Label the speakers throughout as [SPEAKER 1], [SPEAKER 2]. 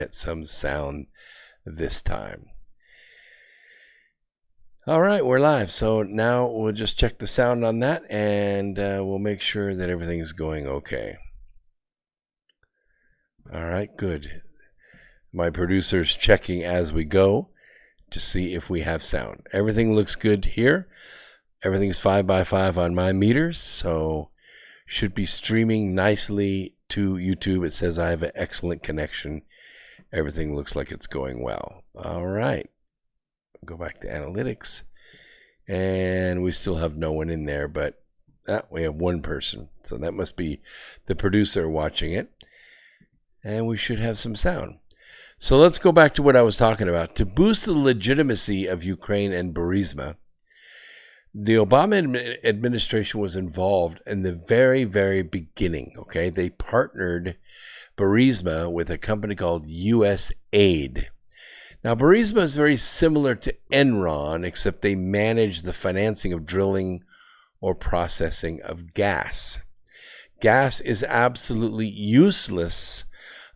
[SPEAKER 1] get some sound this time. All right, we're live. So now we'll just check the sound on that, and we'll make sure that everything's going okay. All right, good. My producer's checking as we go to see if we have sound. Everything looks good here. Everything's 5x5 on my meters, so should be streaming nicely to YouTube. It says I have an excellent connection. Everything looks like it's going well. All right. Go back to analytics, and we still have no one in there, but we have one person. So that must be the producer watching it, and we should have some sound. So let's go back to what I was talking about. To boost the legitimacy of Ukraine and Burisma, the Obama administration was involved in the very, very beginning. Okay, they partnered Burisma with a company called USAID. Now, Burisma is very similar to Enron, except they manage the financing of drilling or processing of gas. Gas is absolutely useless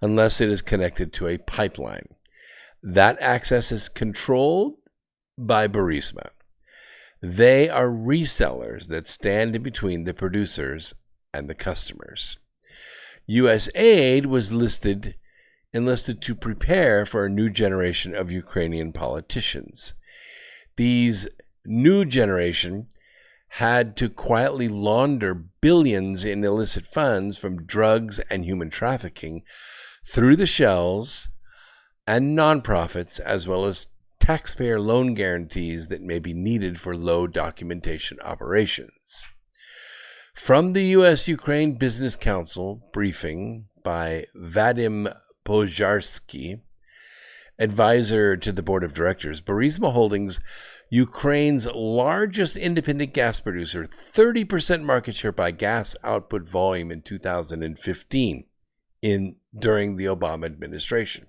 [SPEAKER 1] unless it is connected to a pipeline. That access is controlled by Burisma. They are resellers that stand in between the producers and the customers. USAID was enlisted to prepare for a new generation of Ukrainian politicians. These new generation had to quietly launder billions in illicit funds from drugs and human trafficking through the shells and nonprofits, as well as taxpayer loan guarantees that may be needed for low documentation operations. From the U.S.-Ukraine Business Council briefing by Vadim Pozharsky, advisor to the board of directors, Burisma Holdings, Ukraine's largest independent gas producer, 30% market share by gas output volume in 2015 during the Obama administration.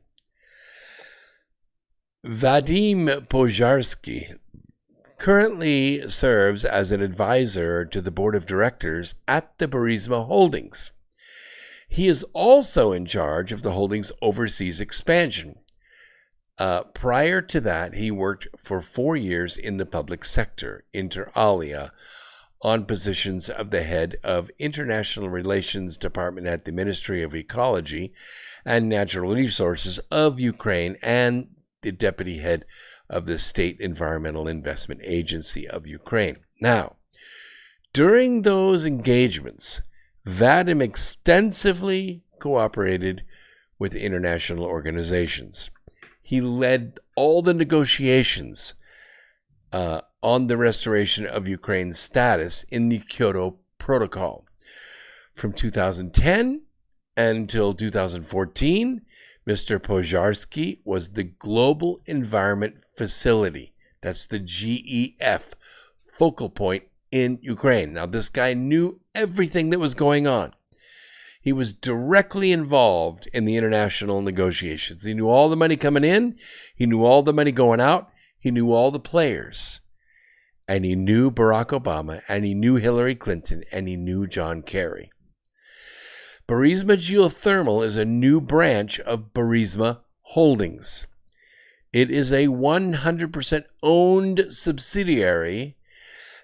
[SPEAKER 1] Vadim Pozharsky currently serves as an advisor to the board of directors at the Burisma Holdings. He is also in charge of the holdings' overseas expansion. Prior to that, he worked for 4 years in the public sector, inter alia, on positions of the head of International Relations Department at the Ministry of Ecology and Natural Resources of Ukraine and the deputy head of the State Environmental Investment Agency of Ukraine. Now, during those engagements, Vadim extensively cooperated with international organizations. He led all the negotiations on the restoration of Ukraine's status in the Kyoto Protocol. From 2010 until 2014, Mr. Pozharsky was the Global Environment Facility, that's the GEF, focal point in Ukraine. Now, this guy knew everything that was going on. He was directly involved in the international negotiations. He knew all the money coming in. He knew all the money going out. He knew all the players. And he knew Barack Obama, and he knew Hillary Clinton, and he knew John Kerry. Burisma Geothermal is a new branch of Burisma Holdings. It is a 100% owned subsidiary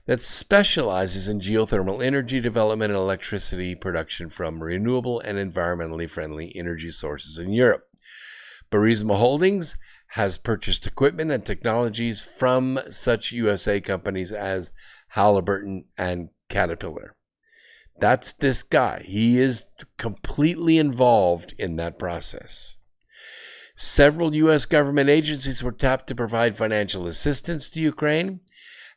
[SPEAKER 1] that specializes in geothermal energy development and electricity production from renewable and environmentally friendly energy sources in Europe. Burisma Holdings has purchased equipment and technologies from such USA companies as Halliburton and Caterpillar. That's this guy. He is completely involved in that process. Several U.S. government agencies were tapped to provide financial assistance to Ukraine,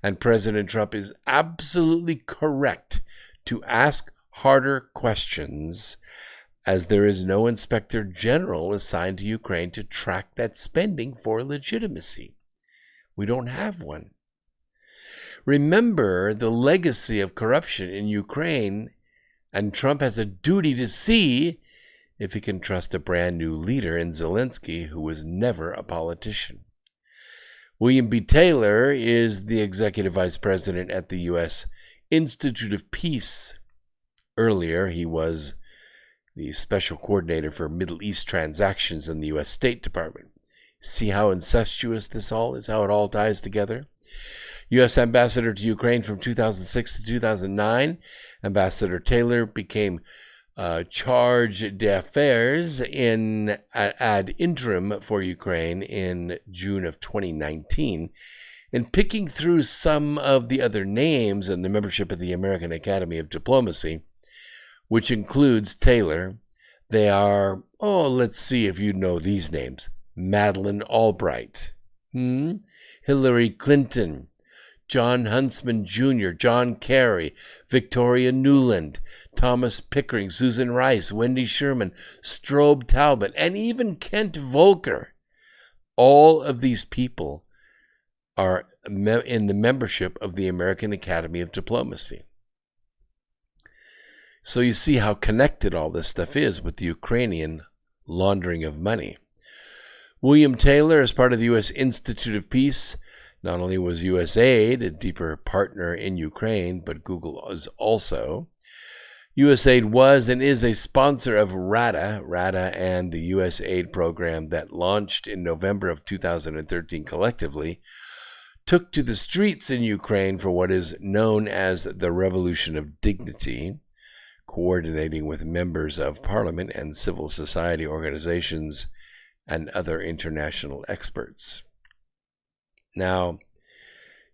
[SPEAKER 1] and President Trump is absolutely correct to ask harder questions, as there is no inspector general assigned to Ukraine to track that spending for legitimacy. We don't have one. Remember the legacy of corruption in Ukraine, and Trump has a duty to see if he can trust a brand new leader in Zelensky, who was never a politician. William B. Taylor is the executive vice president at the U.S. Institute of Peace. Earlier, he was the special coordinator for Middle East transactions in the U.S. State Department. See how incestuous this all is, how it all ties together? U.S. Ambassador to Ukraine from 2006 to 2009. Ambassador Taylor became charge d'affaires ad interim for Ukraine in June of 2019. In picking through some of the other names in the membership of the American Academy of Diplomacy, which includes Taylor, they are, let's see if you know these names. Madeleine Albright, Hillary Clinton, John Huntsman Jr., John Kerry, Victoria Nuland, Thomas Pickering, Susan Rice, Wendy Sherman, Strobe Talbot, and even Kent Volker. All of these people are in the membership of the American Academy of Diplomacy. So you see how connected all this stuff is with the Ukrainian laundering of money. William Taylor, as part of the U.S. Institute of Peace, not only was USAID a deeper partner in Ukraine, but Google is also. USAID was and is a sponsor of RADA and the USAID program that launched in November of 2013 collectively, took to the streets in Ukraine for what is known as the Revolution of Dignity, coordinating with members of parliament and civil society organizations and other international experts. Now,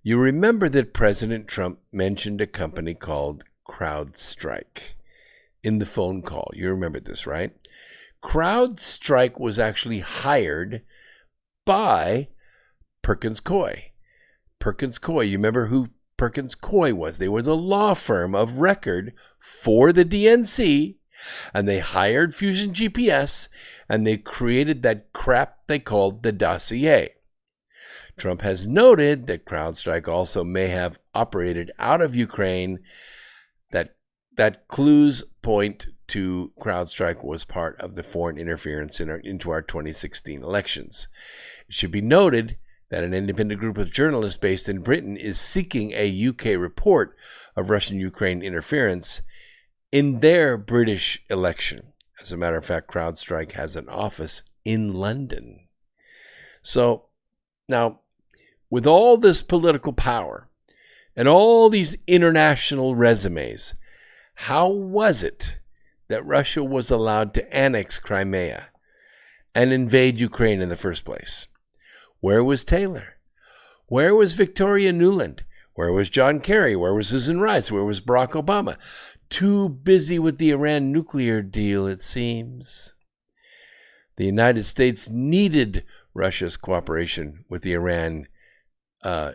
[SPEAKER 1] you remember that President Trump mentioned a company called CrowdStrike in the phone call. You remember this, right? CrowdStrike was actually hired by Perkins Coie. Perkins Coie, you remember who Perkins Coie was? They were the law firm of record for the DNC, and they hired Fusion GPS, and they created that crap they called the dossier. Trump has noted that CrowdStrike also may have operated out of Ukraine. That clues point to CrowdStrike was part of the foreign interference into our 2016 elections. It should be noted that an independent group of journalists based in Britain is seeking a UK report of Russian-Ukraine interference in their British election. As a matter of fact, CrowdStrike has an office in London. So, now, with all this political power and all these international resumes, how was it that Russia was allowed to annex Crimea and invade Ukraine in the first place? Where was Taylor? Where was Victoria Nuland? Where was John Kerry? Where was Susan Rice? Where was Barack Obama? Too busy with the Iran nuclear deal, it seems. The United States needed Russia's cooperation with the Iran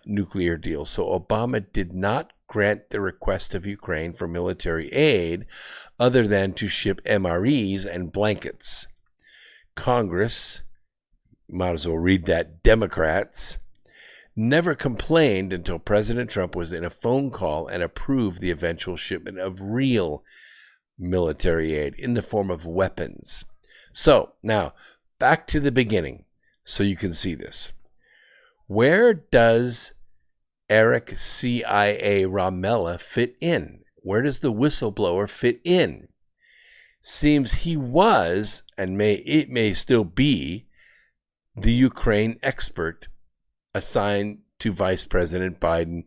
[SPEAKER 1] nuclear deal, so Obama did not grant the request of Ukraine for military aid other than to ship MREs and blankets. Congress, might as well read that, Democrats, never complained until President Trump was in a phone call and approved the eventual shipment of real military aid in the form of weapons. So, now, back to the beginning so you can see this. Where does Eric CIA Rammella fit in? Where does the whistleblower fit in? Seems he was, and it may still be, the Ukraine expert assigned to Vice President Biden,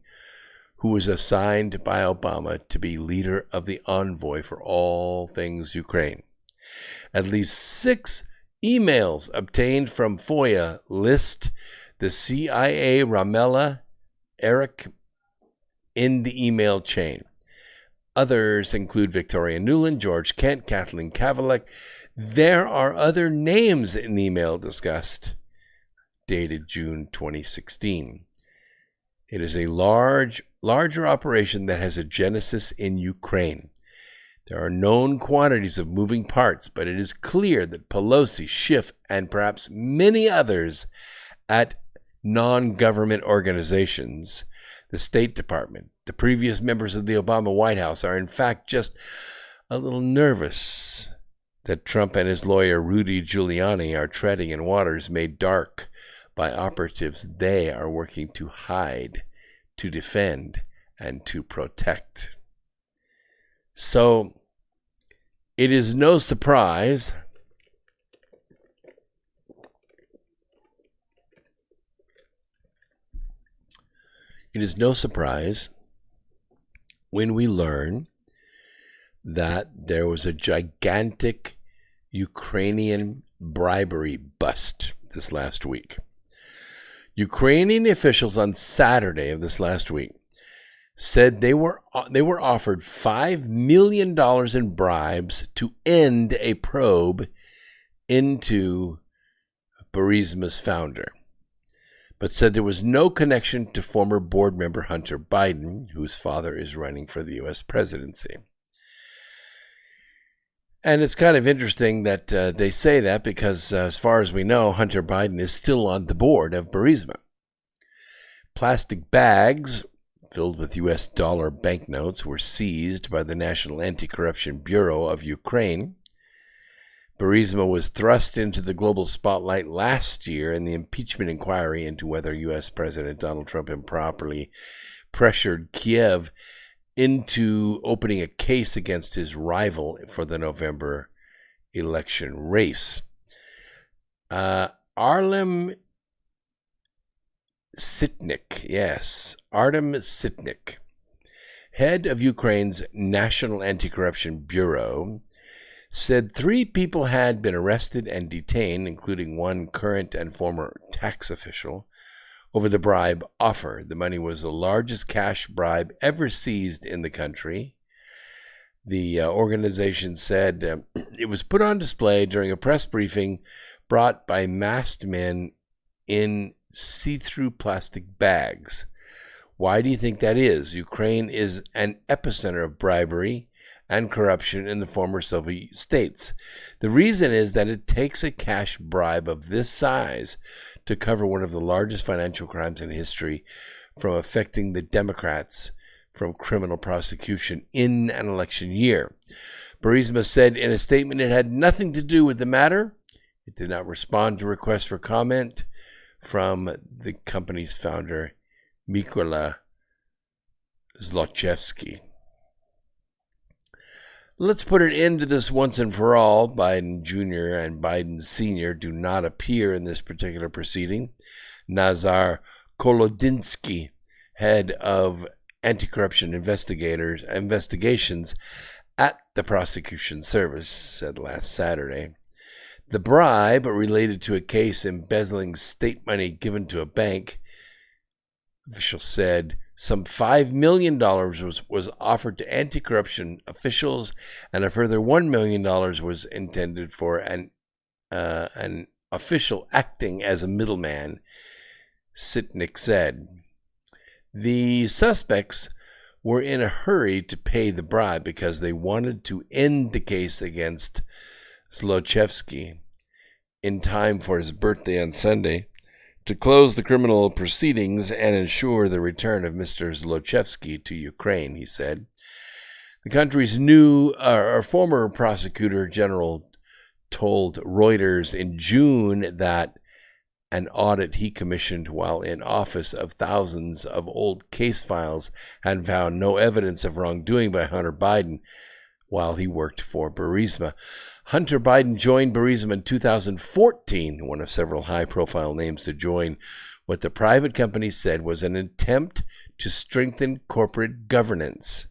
[SPEAKER 1] who was assigned by Obama to be leader of the envoy for all things Ukraine. At least 6 emails obtained from FOIA list the CIA Rammella Eric in the email chain. Others include Victoria Nuland, George Kent, Kathleen Kavalek. There are other names in the email discussed, dated June 2016. It is a larger operation that has a genesis in Ukraine. There are known quantities of moving parts, but it is clear that Pelosi, Schiff, and perhaps many others at non-government organizations, the State Department, the previous members of the Obama White House, are in fact just a little nervous that Trump and his lawyer Rudy Giuliani are treading in waters made dark by operatives they are working to hide, to defend, and to protect. So, It is no surprise when we learn that there was a gigantic Ukrainian bribery bust this last week. Ukrainian officials on Saturday of this last week said they were offered $5 million in bribes to end a probe into Burisma's founder, but said there was no connection to former board member Hunter Biden, whose father is running for the U.S. presidency. And it's kind of interesting that they say that because, as far as we know, Hunter Biden is still on the board of Burisma. Plastic bags filled with U.S. dollar banknotes were seized by the National Anti-Corruption Bureau of Ukraine. Burisma was thrust into the global spotlight last year in the impeachment inquiry into whether U.S. President Donald Trump improperly pressured Kiev into opening a case against his rival for the November election race. Artem Sitnik, head of Ukraine's National Anti-Corruption Bureau, said 3 people had been arrested and detained, including one current and former tax official, over the bribe offer. The money was the largest cash bribe ever seized in the country. The organization said it was put on display during a press briefing brought by masked men in see-through plastic bags. Why do you think that is? Ukraine is an epicenter of bribery and corruption in the former Soviet states. The reason is that it takes a cash bribe of this size to cover one of the largest financial crimes in history from affecting the Democrats from criminal prosecution in an election year. Burisma said in a statement it had nothing to do with the matter. It did not respond to requests for comment from the company's founder, Mykola Zlochevsky. Let's put an end to this once and for all. Biden Jr. and Biden Sr. do not appear in this particular proceeding. Nazar Kolodinsky, head of anti-corruption investigations at the prosecution service, said last Saturday. The bribe related to a case embezzling state money given to a bank. Officials said some $5 million was offered to anti-corruption officials, and a further $1 million was intended for an official acting as a middleman, Sitnik said. The suspects were in a hurry to pay the bribe because they wanted to end the case against Zlochevsky in time for his birthday on Sunday, to close the criminal proceedings and ensure the return of Mr. Zlochevsky to Ukraine, he said. The country's former prosecutor general told Reuters in June that an audit he commissioned while in office of thousands of old case files had found no evidence of wrongdoing by Hunter Biden while he worked for Burisma. Hunter Biden joined Burisma in 2014, one of several high-profile names to join what the private company said was an attempt to strengthen corporate governance.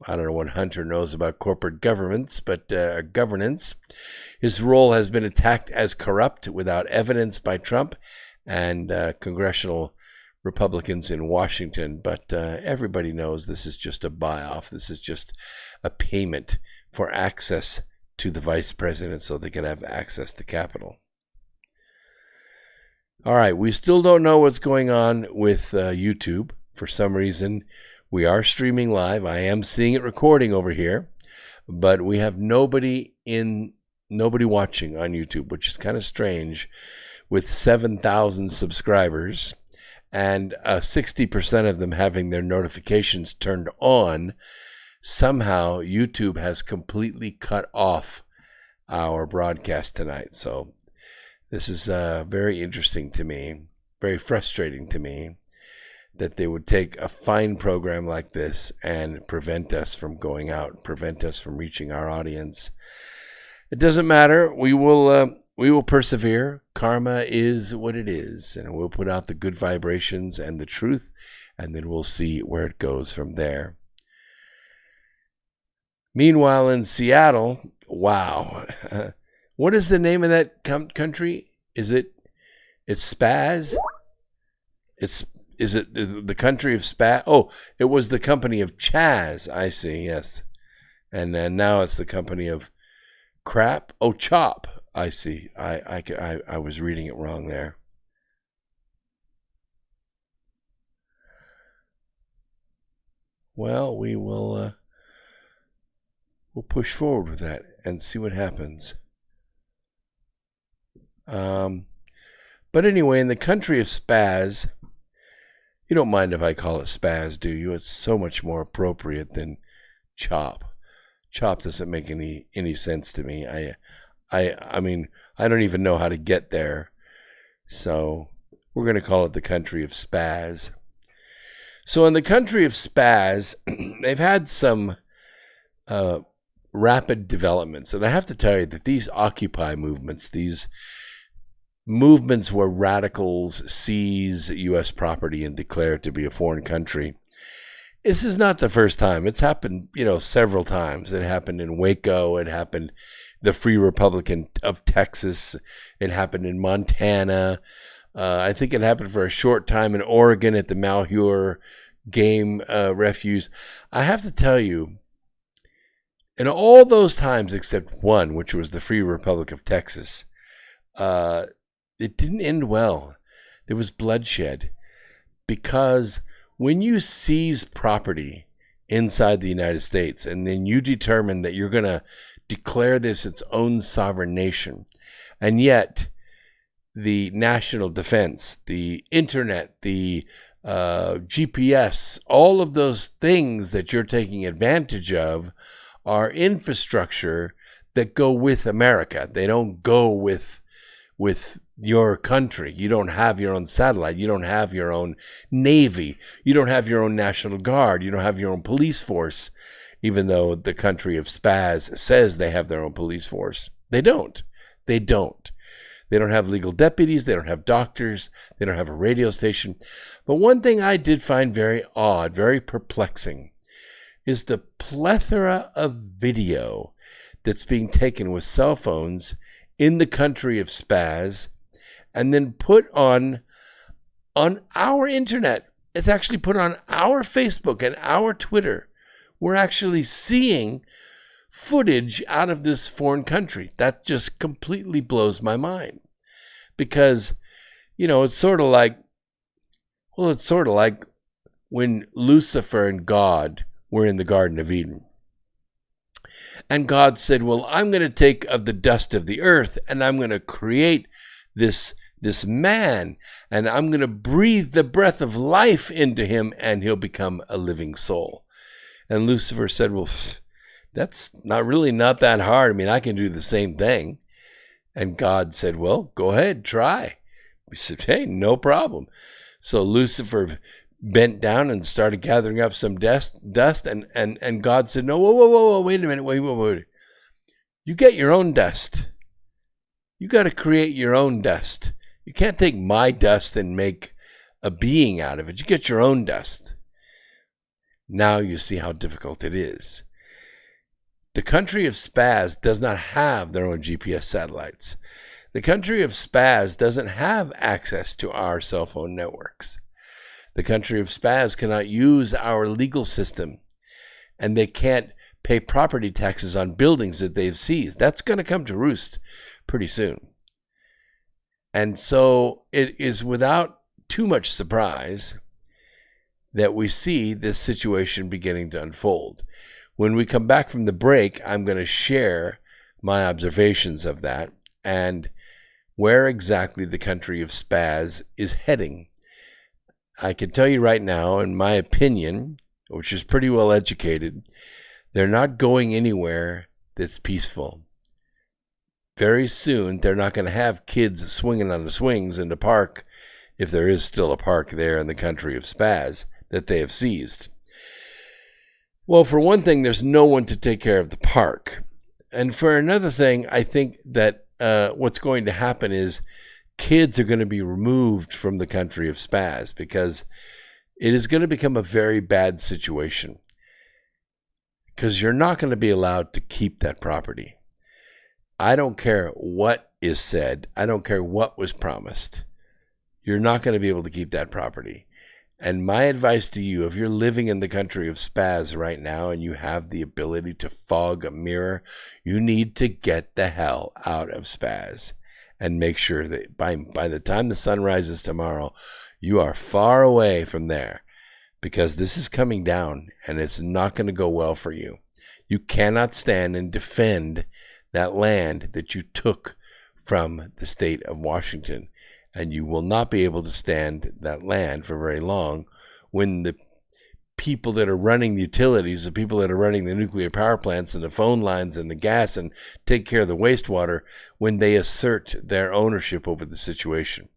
[SPEAKER 1] I don't know what Hunter knows about corporate governance, but governance. His role has been attacked as corrupt without evidence by Trump and congressional Republicans in Washington. But everybody knows this is just a buy-off. This is just a payment for access to the vice president so they can have access to Capitol. All right, we still don't know what's going on with YouTube. For some reason, we are streaming live. I am seeing it recording over here, but we have nobody watching on YouTube, which is kind of strange, with 7,000 subscribers and 60% of them having their notifications turned on. Somehow YouTube has completely cut off our broadcast tonight. So this is very interesting to me, very frustrating to me, that they would take a fine program like this and prevent us from going out, prevent us from reaching our audience. It doesn't matter. We will persevere. Karma is what it is, and we'll put out the good vibrations and the truth, and then we'll see where it goes from there. Meanwhile, in Seattle, wow. What is the name of that country? It's Spaz? Is it the country of Spaz? Oh, it was the company of Chaz. I see, yes. And then now it's the company of crap. Oh, Chop. I see. I was reading it wrong there. Well, we'll push forward with that and see what happens. But anyway, in the country of Spaz, you don't mind if I call it Spaz, do you? It's so much more appropriate than Chop. Chop doesn't make any sense to me. I mean, I don't even know how to get there. So we're going to call it the country of Spaz. So in the country of Spaz, they've had some rapid developments. And I have to tell you that these Occupy movements, these movements where radicals seize U.S. property and declare it to be a foreign country, this is not the first time. It's happened, several times. It happened in Waco. It happened the Free Republic of Texas. It happened in Montana. I think it happened for a short time in Oregon at the Malheur game refuge. I have to tell you, in all those times except one, which was the Free Republic of Texas, it didn't end well. There was bloodshed, because when you seize property inside the United States and then you determine that you're going to declare this its own sovereign nation, and yet the national defense, the internet, the GPS, all of those things that you're taking advantage of are infrastructure that go with America. They don't go with your country. You don't have your own satellite. You don't have your own Navy. You don't have your own National Guard. You don't have your own police force, even though the country of Spaz says they have their own police force. They don't. They don't. They don't have legal deputies. They don't have doctors. They don't have a radio station. But one thing I did find very odd, very perplexing, is the plethora of video that's being taken with cell phones in the country of Spaz and then put on our internet. It's actually put on our Facebook and our Twitter. We're actually seeing footage out of this foreign country. That just completely blows my mind, because it's sort of like when Lucifer and God were in the Garden of Eden, and God said, well, I'm going to take of the dust of the earth and I'm going to create this man, and I'm going to breathe the breath of life into him and he'll become a living soul. And Lucifer said, well, that's not that hard. I mean, I can do the same thing. And God said, well, go ahead, try. We said, hey, no problem. So Lucifer bent down and started gathering up some dust, and God said, no, whoa, wait a minute, wait. You get your own dust. You got to create your own dust. You can't take my dust and make a being out of it. You get your own dust. Now you see how difficult it is. The country of Spaz does not have their own GPS satellites. The country of Spaz doesn't have access to our cell phone networks. The country of Spaz cannot use our legal system, and they can't pay property taxes on buildings that they've seized. That's going to come to roost pretty soon. And so it is without too much surprise that we see this situation beginning to unfold. When we come back from the break, I'm going to share my observations of that and where exactly the country of Spaz is heading. I can tell you right now, in my opinion, which is pretty well educated, they're not going anywhere that's peaceful. Very soon, they're not going to have kids swinging on the swings in the park if there is still a park there in the country of Spaz that they have seized. Well, for one thing, there's no one to take care of the park. And for another thing, I think that what's going to happen is kids are going to be removed from the country of Spaz because it is going to become a very bad situation. Because you're not going to be allowed to keep that property. I don't care what is said. I don't care what was promised. You're not going to be able to keep that property. And my advice to you, if you're living in the country of Spaz right now and you have the ability to fog a mirror, you need to get the hell out of Spaz and make sure that by the time the sun rises tomorrow, you are far away from there. Because this is coming down and it's not going to go well for you. You cannot stand and defend that land that you took from the state of Washington. And you will not be able to stand that land for very long when the people that are running the utilities, the people that are running the nuclear power plants and the phone lines and the gas and take care of the wastewater, when they assert their ownership over the situation.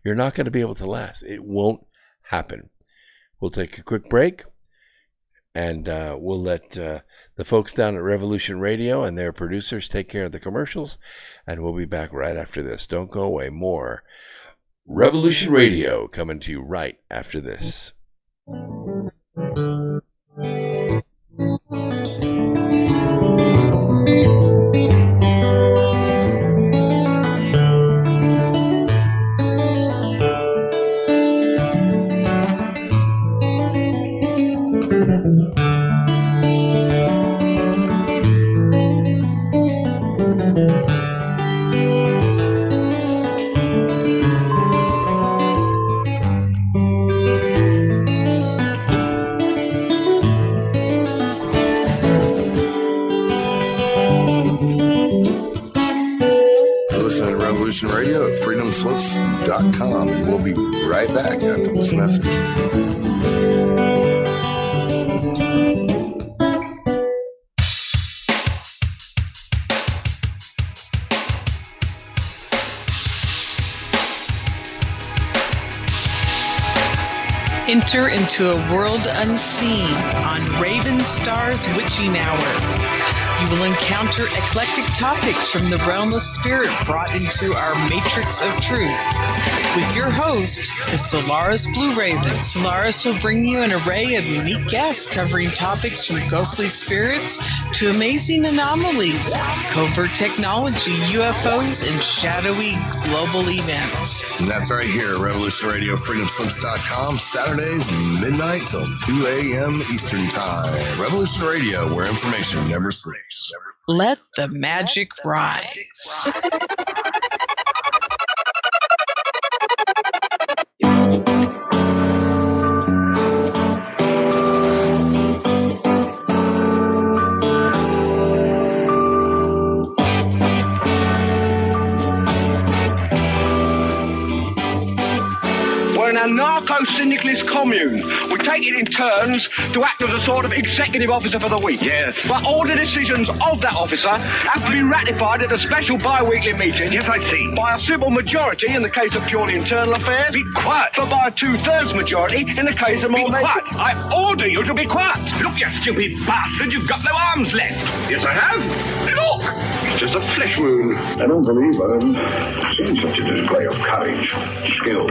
[SPEAKER 1] You're not going to be able to last. It won't happen. We'll take a quick break, and we'll let the folks down at Revolution Radio and their producers take care of the commercials, and we'll be back right after this. Don't go away. More Revolution Radio coming to you right after this.
[SPEAKER 2] Radio at freedomslips.com. And we'll be right back after this message.
[SPEAKER 3] Enter into a world unseen on Raven Star's Witching Hour. You will encounter eclectic topics from the realm of spirit brought into our matrix of truth. With your host, the Solaris Blue Raven. Solaris will bring you an array of unique guests covering topics from ghostly spirits to amazing anomalies, covert technology, UFOs, and shadowy global events.
[SPEAKER 2] And that's right here at Revolution Radio, freedomslips.com, Saturdays, midnight till 2 a.m. Eastern Time. Revolution Radio, where information never sleeps.
[SPEAKER 3] Let the magic rise.
[SPEAKER 4] A narco-syndicalist commune. We take it in turns to act as a sort of executive officer for the week. Yes. But all the decisions of that officer have to be ratified at a special bi-weekly meeting. Yes, I see. By a simple majority in the case of purely internal affairs. Be quiet. But by a 2/3 majority in the case of more... Be quiet. I order you to be quiet. Look, you stupid bastard, you've got no arms left. Yes, I have. Look. It's just a flesh wound.
[SPEAKER 5] I don't believe I've seen such a display of courage, skill,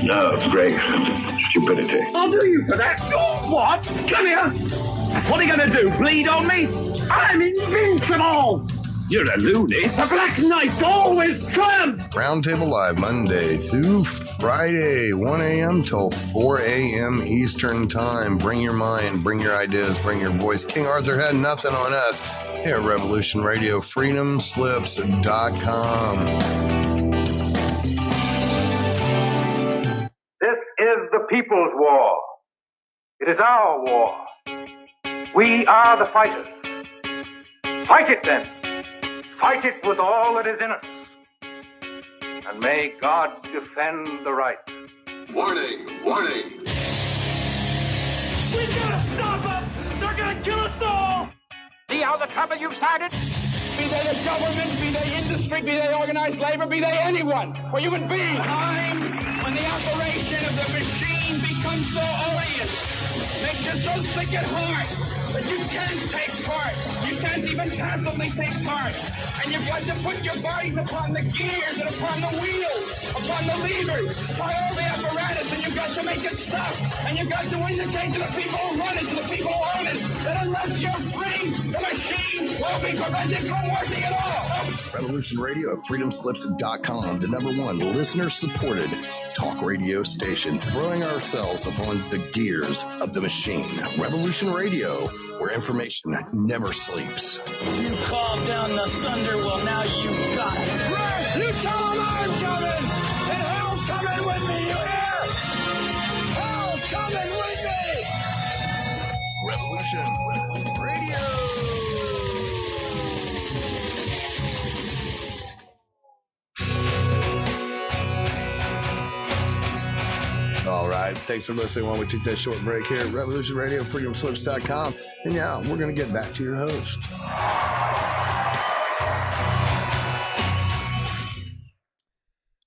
[SPEAKER 5] nerve, grace, and stupidity.
[SPEAKER 4] I'll do you for that. You what? Come here. What are you going to do, bleed on me? I'm invincible. You're a loony. The Black Knight always triumphs.
[SPEAKER 2] Roundtable Live, Monday through Friday, 1 a.m. till 4 a.m. Eastern Time. Bring your mind, bring your ideas, bring your voice. King Arthur had nothing on us here at Revolution Radio, freedomslips.com.
[SPEAKER 6] This is the people's war. It is our war. We are the fighters. Fight it then. Fight it with all that is in us. And may God defend the right.
[SPEAKER 5] Warning, warning.
[SPEAKER 4] We gotta stop them! They're gonna kill us all!
[SPEAKER 6] See how the trouble you've started?
[SPEAKER 4] be they the government, be they industry, be they organized labor, be they anyone, or human beings. Time when the operation of the machine becomes so odious, makes you so sick at heart that you can't take part. You can't even passively take part. And you've got to put your bodies upon the gears and upon the wheels, upon the levers, upon all the apparatus, and you've got to make it stop. And you've got to indicate to the people who run it, to the people who own it, that unless you're free, the machine will be prevented from working at all.
[SPEAKER 2] Revolution Radio at freedomslips.com, the #1 listener-supported talk radio station, throwing ourselves upon the gears of the machine. Revolution Radio, where information never sleeps.
[SPEAKER 7] You called down the thunder, well now you got it.
[SPEAKER 4] Right, you tell them I'm coming, and hell's coming with me, you hear? Hell's coming with me!
[SPEAKER 2] Revolution Radio. All right. Thanks for listening while we took that short break here at Revolution Radio, freedomslips.com. And now we're going to get back to your host.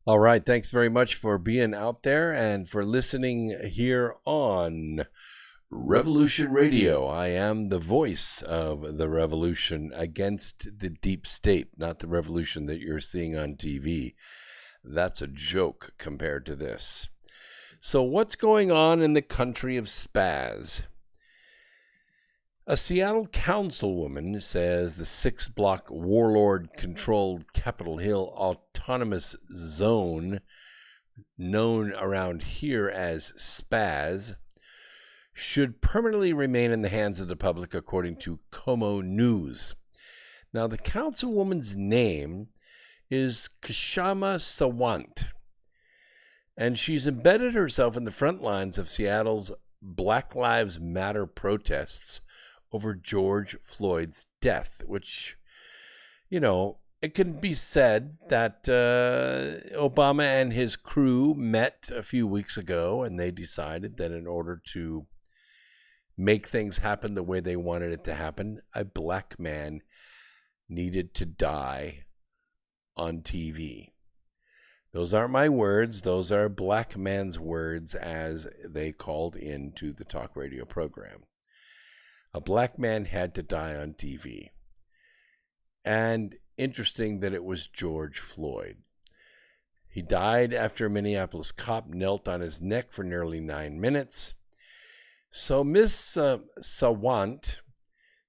[SPEAKER 1] All right. Thanks very much for being out there and for listening here on Revolution Radio. I am the voice of the revolution against the deep state, not the revolution that you're seeing on TV. That's a joke compared to this. So what's going on in the country of spaz? A Seattle councilwoman says the 6-block warlord-controlled Capitol Hill Autonomous Zone, known around here as spaz, should permanently remain in the hands of the public, according to Como News. Now, the councilwoman's name is Kshama Sawant, and she's embedded herself in the front lines of Seattle's Black Lives Matter protests over George Floyd's death, which, you know, it can be said that Obama and his crew met a few weeks ago, and they decided that in order to make things happen the way they wanted it to happen, a black man needed to die on TV. Those aren't my words. Those are black man's words as they called into the talk radio program. A black man had to die on TV. And interesting that it was George Floyd. He died after a Minneapolis cop knelt on his neck for nearly 9 minutes. So Miss Sawant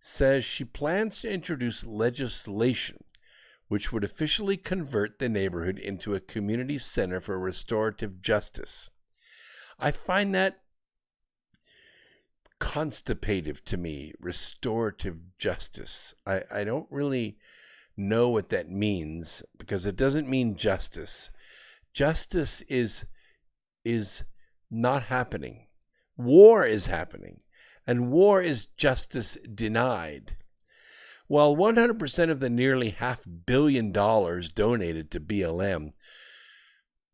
[SPEAKER 1] says she plans to introduce legislation which would officially convert the neighborhood into a community center for restorative justice. I find that constipative to me, restorative justice. I don't really know what that means, because it doesn't mean justice. Justice is not happening. War is happening, and war is justice denied. While 100% of the nearly $500 million donated to BLM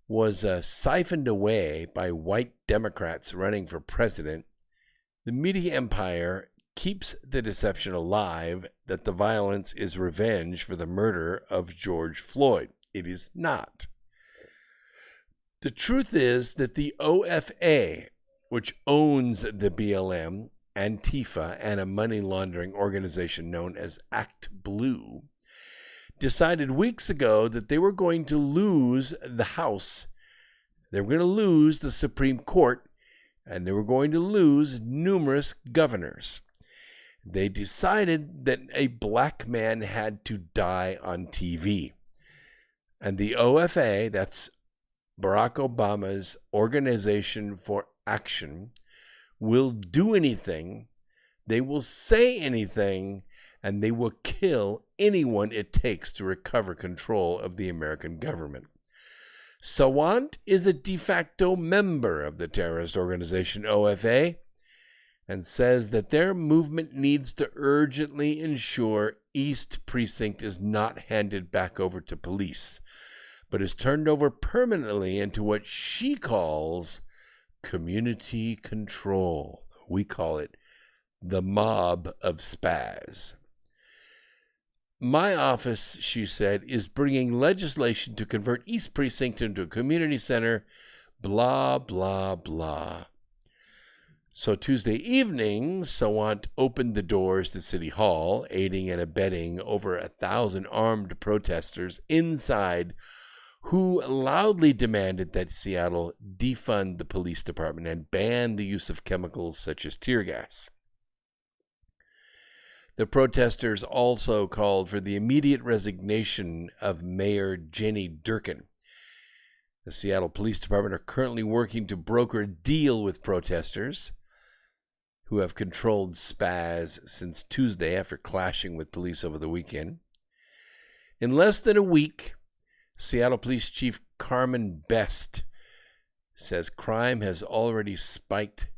[SPEAKER 1] was siphoned away by white Democrats running for president, the media empire keeps the deception alive that the violence is revenge for the murder of George Floyd. It is not. The truth is that the OFA, which owns the BLM, Antifa, and a money laundering organization known as Act Blue, decided weeks ago that they were going to lose the House, they were going to lose the Supreme Court, and they were going to lose numerous governors. They decided that a black man had to die on TV. And the OFA, that's Barack Obama's Organization for Action, will do anything, they will say anything, and they will kill anyone it takes to recover control of the American government. Sawant is a de facto member of the terrorist organization OFA and says that their movement needs to urgently ensure East Precinct is not handed back over to police, but is turned over permanently into what she calls community control. We call it the mob of spaz. My office, she said, is bringing legislation to convert East Precinct into a community center, blah, blah, blah. So Tuesday evening, Sawant opened the doors to City Hall, aiding and abetting over 1,000 armed protesters inside who loudly demanded that Seattle defund the police department and ban the use of chemicals such as tear gas. The protesters also called for the immediate resignation of Mayor Jenny Durkin. The Seattle Police Department are currently working to broker a deal with protesters who have controlled Spaz since Tuesday after clashing with police over the weekend. In less than a week, Seattle Police Chief Carmen Best says crime has already spiked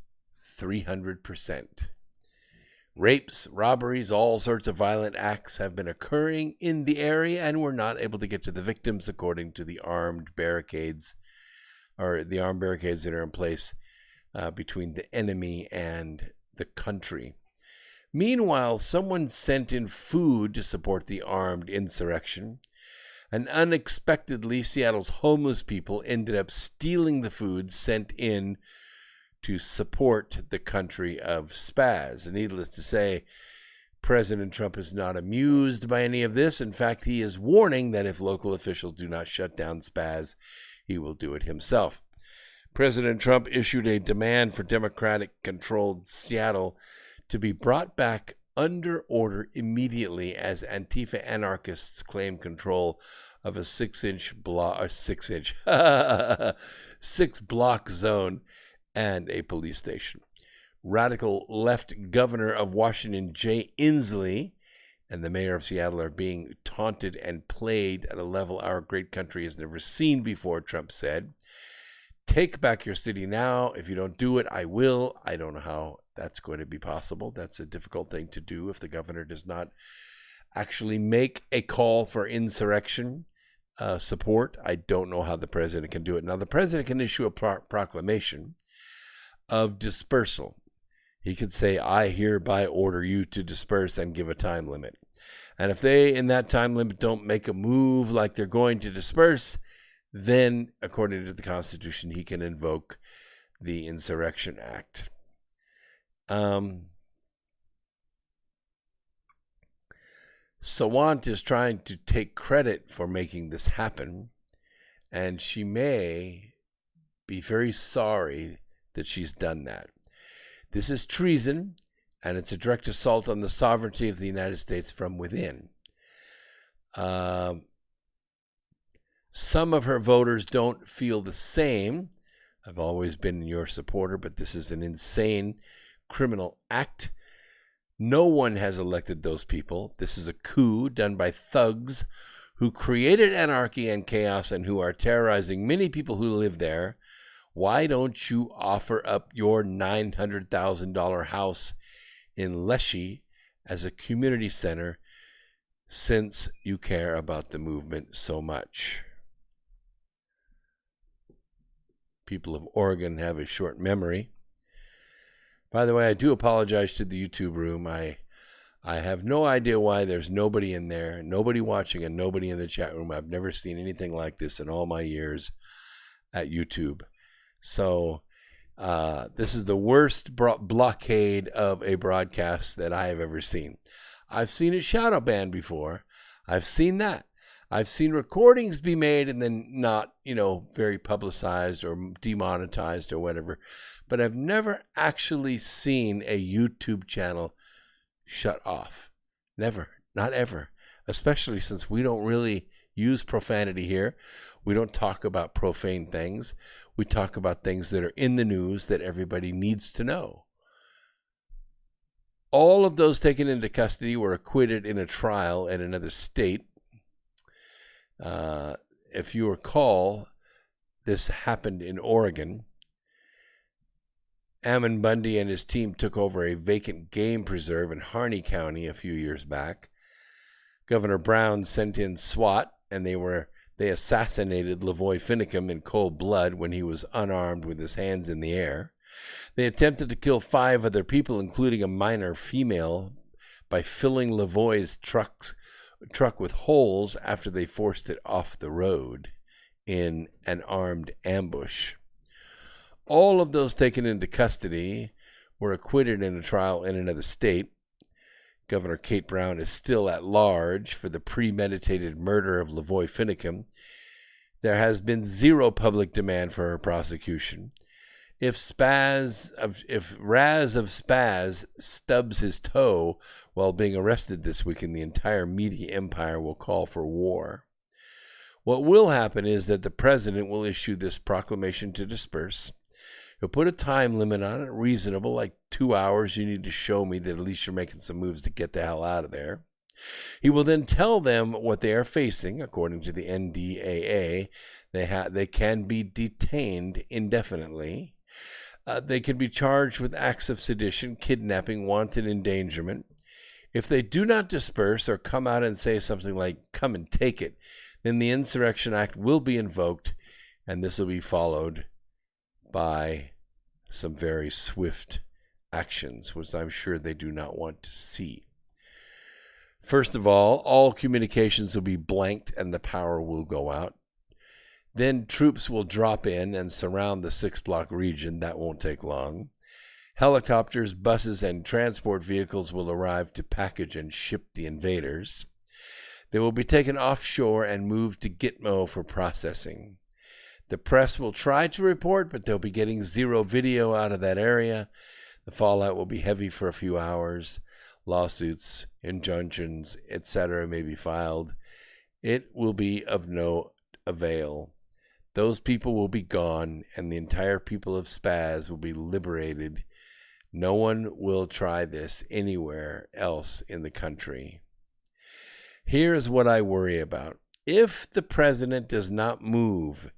[SPEAKER 1] 300%. Rapes, robberies, all sorts of violent acts have been occurring in the area, and we're not able to get to the victims, according to the armed barricades that are in place between the enemy and the country. Meanwhile, someone sent in food to support the armed insurrection, and unexpectedly, Seattle's homeless people ended up stealing the food sent in to support the country of Spaz. And needless to say, President Trump is not amused by any of this. In fact, he is warning that if local officials do not shut down Spaz, he will do it himself. President Trump issued a demand for Democratic-controlled Seattle to be brought back under order immediately as Antifa anarchists claim control of a 6-block zone and a police station. Radical left governor of Washington, Jay Inslee, and the mayor of Seattle are being taunted and played at a level our great country has never seen before, Trump said. Take back your city now. If you don't do it, I will. I don't know how that's going to be possible. That's a difficult thing to do if the governor does not actually make a call for insurrection support. I don't know how the president can do it. Now, the president can issue a proclamation of dispersal. He could say, I hereby order you to disperse, and give a time limit. And if they, in that time limit, don't make a move like they're going to disperse, then, according to the Constitution, he can invoke the Insurrection Act. Sawant is trying to take credit for making this happen, and she may be very sorry that she's done that. This is treason, and it's a direct assault on the sovereignty of the United States from within. Some of her voters don't feel the same. I've always been your supporter, but this is an insane criminal act. No one has elected those people. This is a coup done by thugs who created anarchy and chaos and who are terrorizing many people who live there. Why don't you offer up your $900,000 house in Leshy as a community center, since you care about the movement so much? People of Oregon have a short memory. By the way, I do apologize to the YouTube room. I have no idea why there's nobody in there, nobody watching, and nobody in the chat room. I've never seen anything like this in all my years at YouTube. So this is the worst blockade of a broadcast that I have ever seen. I've seen it shadow banned before. I've seen that. I've seen recordings be made and then not, very publicized or demonetized or whatever. But I've never actually seen a YouTube channel shut off. Never. Not ever. Especially since we don't really use profanity here. We don't talk about profane things. We talk about things that are in the news that everybody needs to know. All of those taken into custody were acquitted in a trial in another state. If you recall, this happened in Oregon. Ammon Bundy and his team took over a vacant game preserve in Harney County a few years back. Governor Brown sent in SWAT, and they assassinated Lavoy Finicum in cold blood when he was unarmed with his hands in the air. They attempted to kill 5 other people, including a minor female, by filling Lavoy's trucks truck with holes after they forced it off the road in an armed ambush. All of those taken into custody were acquitted in a trial in another state. Governor Kate Brown is still at large for the premeditated murder of Lavoy Finicum. There has been zero public demand for her prosecution. If Raz of Spaz stubs his toe while being arrested this weekend, the entire media empire will call for war. What will happen is that the president will issue this proclamation to disperse. He'll put a time limit on it, reasonable, like 2 hours. You need to show me that at least you're making some moves to get the hell out of there. He will then tell them what they are facing. According to the NDAA, they can be detained indefinitely. They can be charged with acts of sedition, kidnapping, wanton endangerment. If they do not disperse or come out and say something like, "come and take it," then the Insurrection Act will be invoked, and this will be followed by some very swift actions, which I'm sure they do not want to see. First of all communications will be blanked and the power will go out. Then troops will drop in and surround the 6-block region. That won't take long. Helicopters, buses, and transport vehicles will arrive to package and ship the invaders. They will be taken offshore and moved to Gitmo for processing. The press will try to report, but they'll be getting zero video out of that area. The fallout will be heavy for a few hours. Lawsuits, injunctions, etc. may be filed. It will be of no avail. Those people will be gone, and the entire people of Spaz will be liberated. No one will try this anywhere else in the country. Here is what I worry about. If the president does not move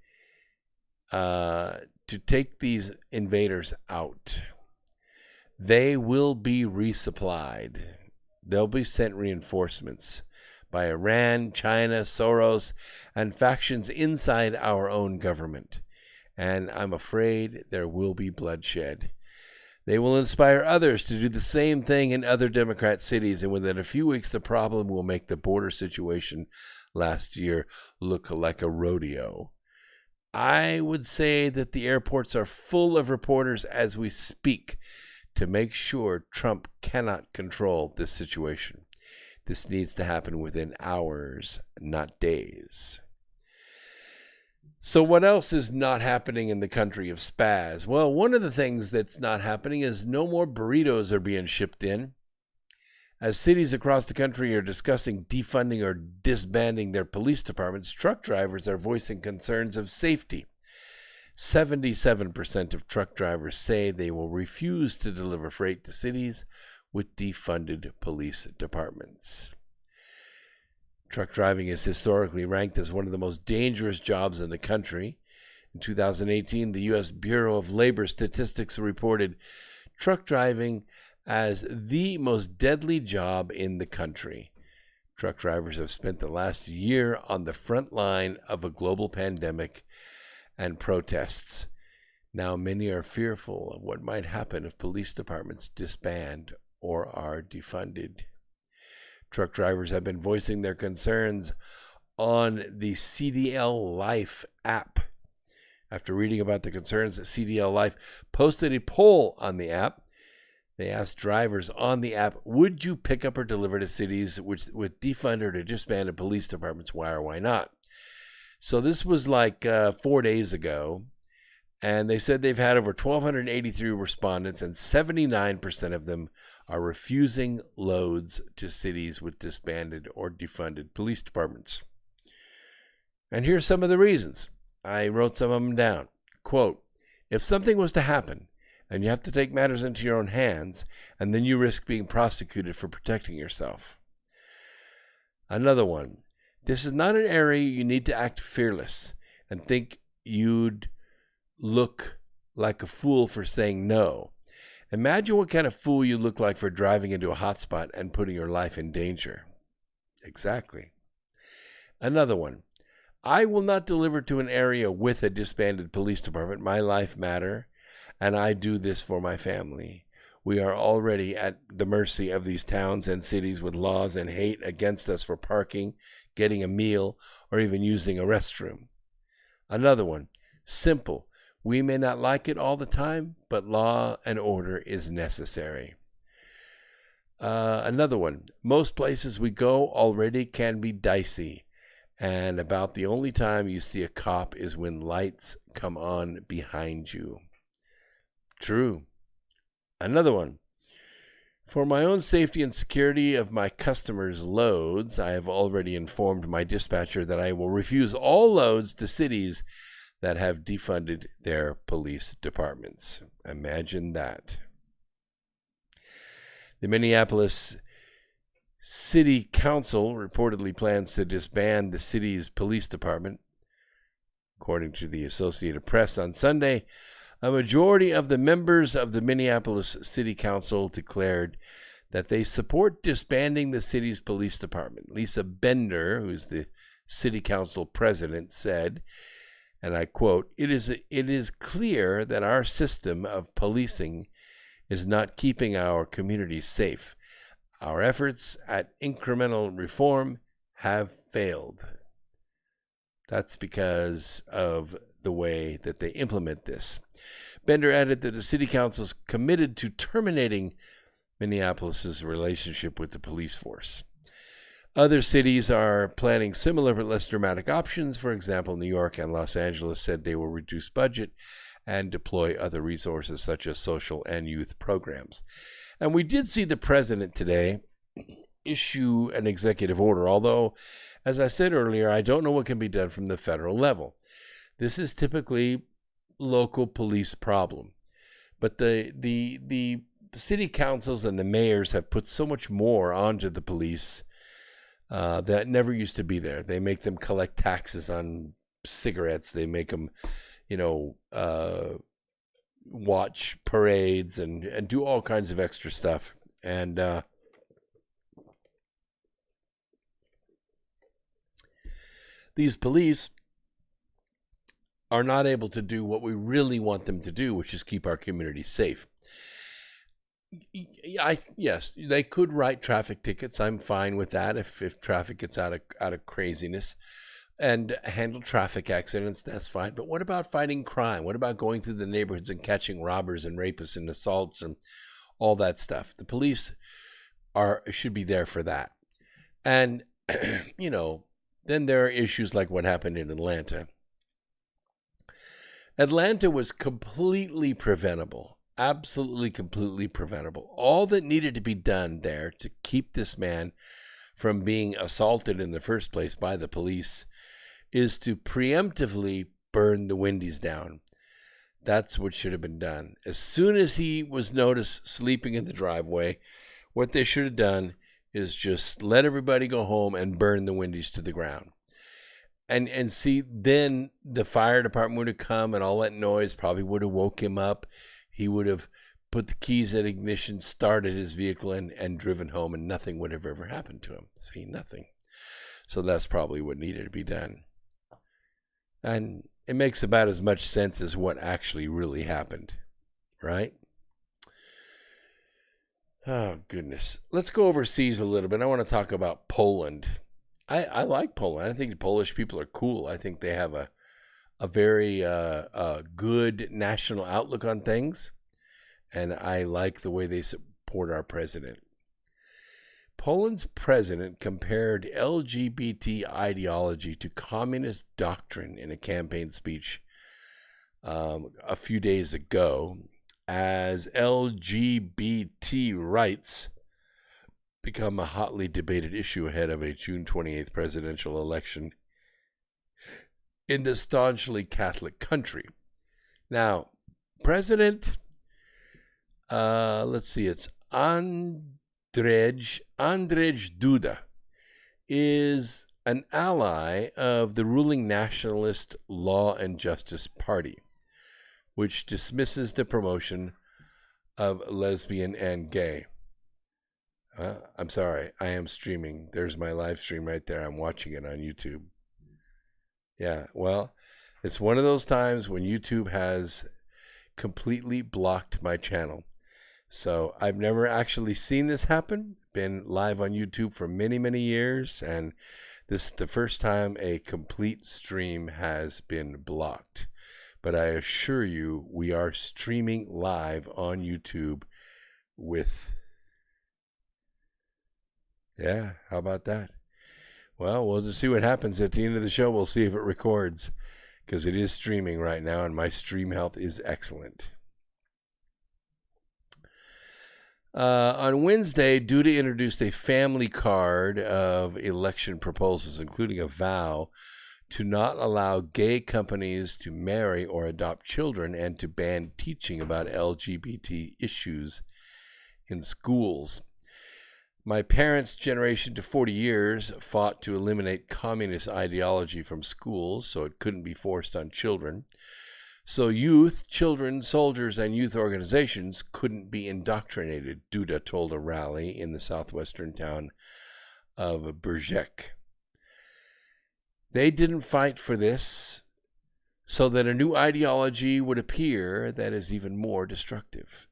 [SPEAKER 1] to take these invaders out, they will be resupplied. They'll be sent reinforcements by Iran, China, Soros, and factions inside our own government. And I'm afraid there will be bloodshed. They will inspire others to do the same thing in other Democrat cities, and within a few weeks, the problem will make the border situation last year look like a rodeo. I would say that the airports are full of reporters as we speak to make sure Trump cannot control this situation. This needs to happen within hours, not days. So what else is not happening in the country of Spaz? Well, one of the things that's not happening is no more burritos are being shipped in. As cities across the country are discussing defunding or disbanding their police departments, truck drivers are voicing concerns of safety. 77% of truck drivers say they will refuse to deliver freight to cities with defunded police departments. Truck driving is historically ranked as one of the most dangerous jobs in the country. In 2018, the U.S. Bureau of Labor Statistics reported truck driving as the most deadly job in the country. Truck drivers have spent the last year on the front line of a global pandemic and protests. Now many are fearful of what might happen if police departments disband or are defunded. Truck drivers have been voicing their concerns on the CDL Life app. After reading about the concerns, CDL Life posted a poll on the app. They asked drivers on the app, would you pick up or deliver to cities with defunded or disbanded police departments? Why or why not? So this was like 4 days ago. And they said they've had over 1,283 respondents, and 79% of them are refusing loads to cities with disbanded or defunded police departments. And here's some of the reasons. I wrote some of them down. Quote, if something was to happen, and you have to take matters into your own hands, and then you risk being prosecuted for protecting yourself. Another one, this is not an area you need to act fearless and think you'd look like a fool for saying no. Imagine what kind of fool you look like for driving into a hotspot and putting your life in danger. Exactly. Another one. I will not deliver to an area with a disbanded police department. My life matter, and I do this for my family. We are already at the mercy of these towns and cities with laws and hate against us for parking, getting a meal, or even using a restroom. Another one, simple. We may not like it all the time, but law and order is necessary. Another one, most places we go already can be dicey, and about the only time you see a cop is when lights come on behind you. True. Another one, for my own safety and security of my customers' loads, I have already informed my dispatcher that I will refuse all loads to cities that have defunded their police departments. Imagine that. The Minneapolis City Council reportedly plans to disband the city's police department. According to the Associated Press on Sunday, a majority of the members of the Minneapolis City Council declared that they support disbanding the city's police department. Lisa Bender, who's the City Council president, said, and I quote, it is clear that our system of policing is not keeping our communities safe. Our efforts at incremental reform have failed. That's because of the way that they implement this. Bender added that the city council is committed to terminating Minneapolis's relationship with the police force. Other cities are planning similar but less dramatic options. For example, New York and Los Angeles said they will reduce budget and deploy other resources such as social and youth programs. And we did see the president today issue an executive order, although, as I said earlier, I don't know what can be done from the federal level. This is typically local police problem. But the city councils and the mayors have put so much more onto the police that never used to be there. They make them collect taxes on cigarettes. They make them, watch parades and do all kinds of extra stuff. And these police are not able to do what we really want them to do, which is keep our community safe. Yes, they could write traffic tickets. I'm fine with that if traffic gets out of craziness, and handle traffic accidents. That's fine. But what about fighting crime? What about going through the neighborhoods and catching robbers and rapists and assaults and all that stuff? The police should be there for that. And then there are issues like what happened in Atlanta. Atlanta was completely preventable. Absolutely, completely preventable. All that needed to be done there to keep this man from being assaulted in the first place by the police is to preemptively burn the Wendy's down. That's what should have been done. As soon as he was noticed sleeping in the driveway, what they should have done is just let everybody go home and burn the Wendy's to the ground. And see, then the fire department would have come and all that noise probably would have woke him up. He would have put the keys in ignition, started his vehicle, and driven home, and nothing would have ever happened to him. See, nothing. So that's probably what needed to be done. And it makes about as much sense as what actually really happened, right? Oh, goodness. Let's go overseas a little bit. I want to talk about Poland. I like Poland. I think the Polish people are cool. I think they have a very good national outlook on things, and I like the way they support our president. Poland's president compared LGBT ideology to communist doctrine in a campaign speech a few days ago, as LGBT rights become a hotly debated issue ahead of a June 28th presidential election in this staunchly Catholic country. Now, President, it's Andrzej Duda, is an ally of the ruling nationalist Law and Justice Party, which dismisses the promotion of lesbian and gay. I'm sorry, I am streaming. There's my live stream right there. I'm watching it on YouTube. Yeah, well, it's one of those times when YouTube has completely blocked my channel. So I've never actually seen this happen. Been live on YouTube for many, many years, and this is the first time a complete stream has been blocked. But I assure you, we are streaming live on YouTube with... Yeah, how about that? Well, we'll just see what happens at the end of the show. We'll see if it records, because it is streaming right now, and my stream health is excellent. On Wednesday, Duda introduced a family card of election proposals, including a vow to not allow gay companies to marry or adopt children and to ban teaching about LGBT issues in schools. My parents' generation to 40 years fought to eliminate communist ideology from schools so it couldn't be forced on children. So youth, children, soldiers, and youth organizations couldn't be indoctrinated, Duda told a rally in the southwestern town of Bergec. They didn't fight for this so that a new ideology would appear that is even more destructive.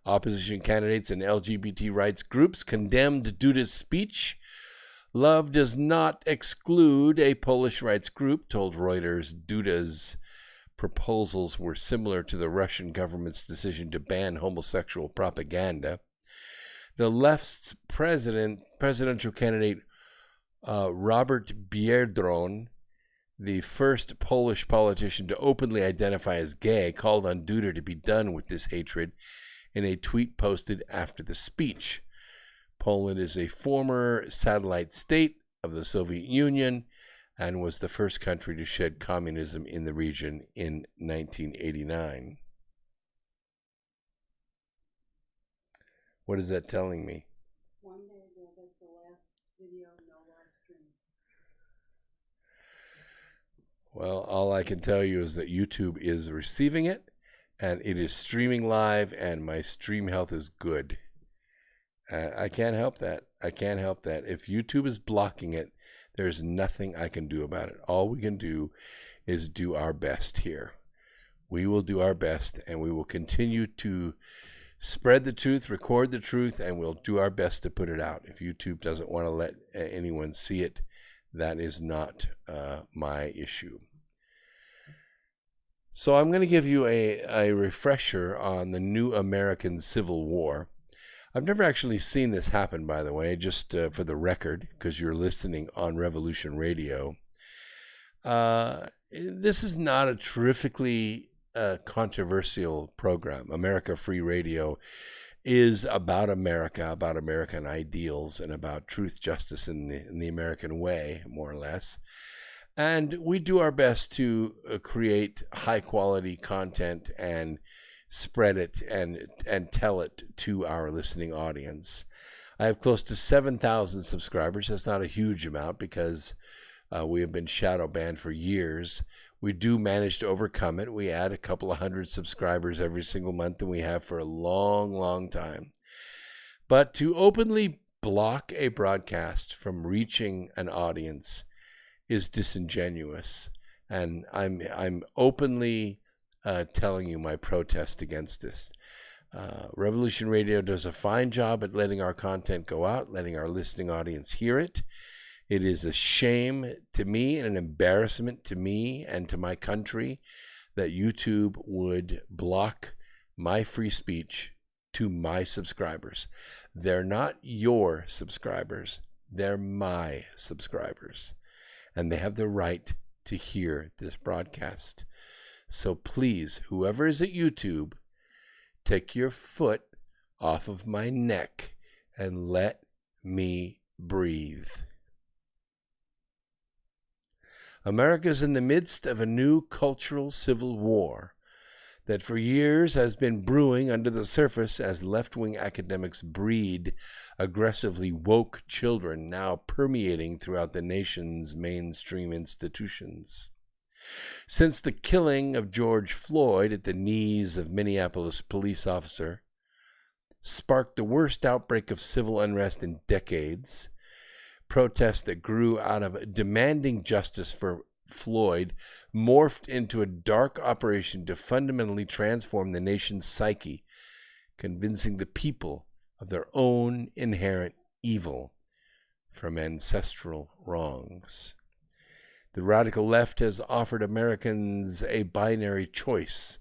[SPEAKER 1] Opposition candidates and LGBT rights groups condemned Duda's speech. Love does not exclude a Polish rights group, told Reuters. Duda's proposals were similar to the Russian government's decision to ban homosexual propaganda. The left's presidential candidate Robert Biedroń, the first Polish politician to openly identify as gay, called on Duda to be done with this hatred in a tweet posted after the speech. Poland is a former satellite state of the Soviet Union and was the first country to shed communism in the region in 1989. What is that telling me?
[SPEAKER 8] One day ago, that's the last video, no live stream.
[SPEAKER 1] Well, all I can tell you is that YouTube is receiving it, and it is streaming live, and my stream health is good. I can't help that. I can't help that. If YouTube is blocking it, there's nothing I can do about it. All we can do is do our best here. We will do our best, and we will continue to spread the truth, record the truth, and we'll do our best to put it out. If YouTube doesn't want to let anyone see it, that is not my issue. So I'm going to give you a refresher on the new American Civil War. I've never actually seen this happen, by the way, just for the record, because you're listening on Revolution Radio. This is not a terrifically controversial program. America Free Radio is about America, about American ideals, and about truth, justice, in the American way, more or less. And we do our best to create high-quality content and spread it and tell it to our listening audience. I have close to 7,000 subscribers. That's not a huge amount because we have been shadow banned for years. We do manage to overcome it. We add a couple of hundred subscribers every single month, and we have for a long, long time. But to openly block a broadcast from reaching an audience is disingenuous, and I'm openly telling you my protest against this. Revolution Radio does a fine job at letting our content go out, letting our listening audience hear it. It is a shame to me and an embarrassment to me and to my country that YouTube would block my free speech to my subscribers. They're not your subscribers. They're my subscribers. And they have the right to hear this broadcast. So please, whoever is at YouTube, take your foot off of my neck and let me breathe. America is in the midst of a new cultural civil war that for years has been brewing under the surface as left-wing academics breed aggressively woke children, now permeating throughout the nation's mainstream institutions. Since the killing of George Floyd at the knees of Minneapolis police officer sparked the worst outbreak of civil unrest in decades, protests that grew out of demanding justice for Floyd morphed into a dark operation to fundamentally transform the nation's psyche convincing the people of their own inherent evil from ancestral wrongs. The radical left has offered Americans a binary choice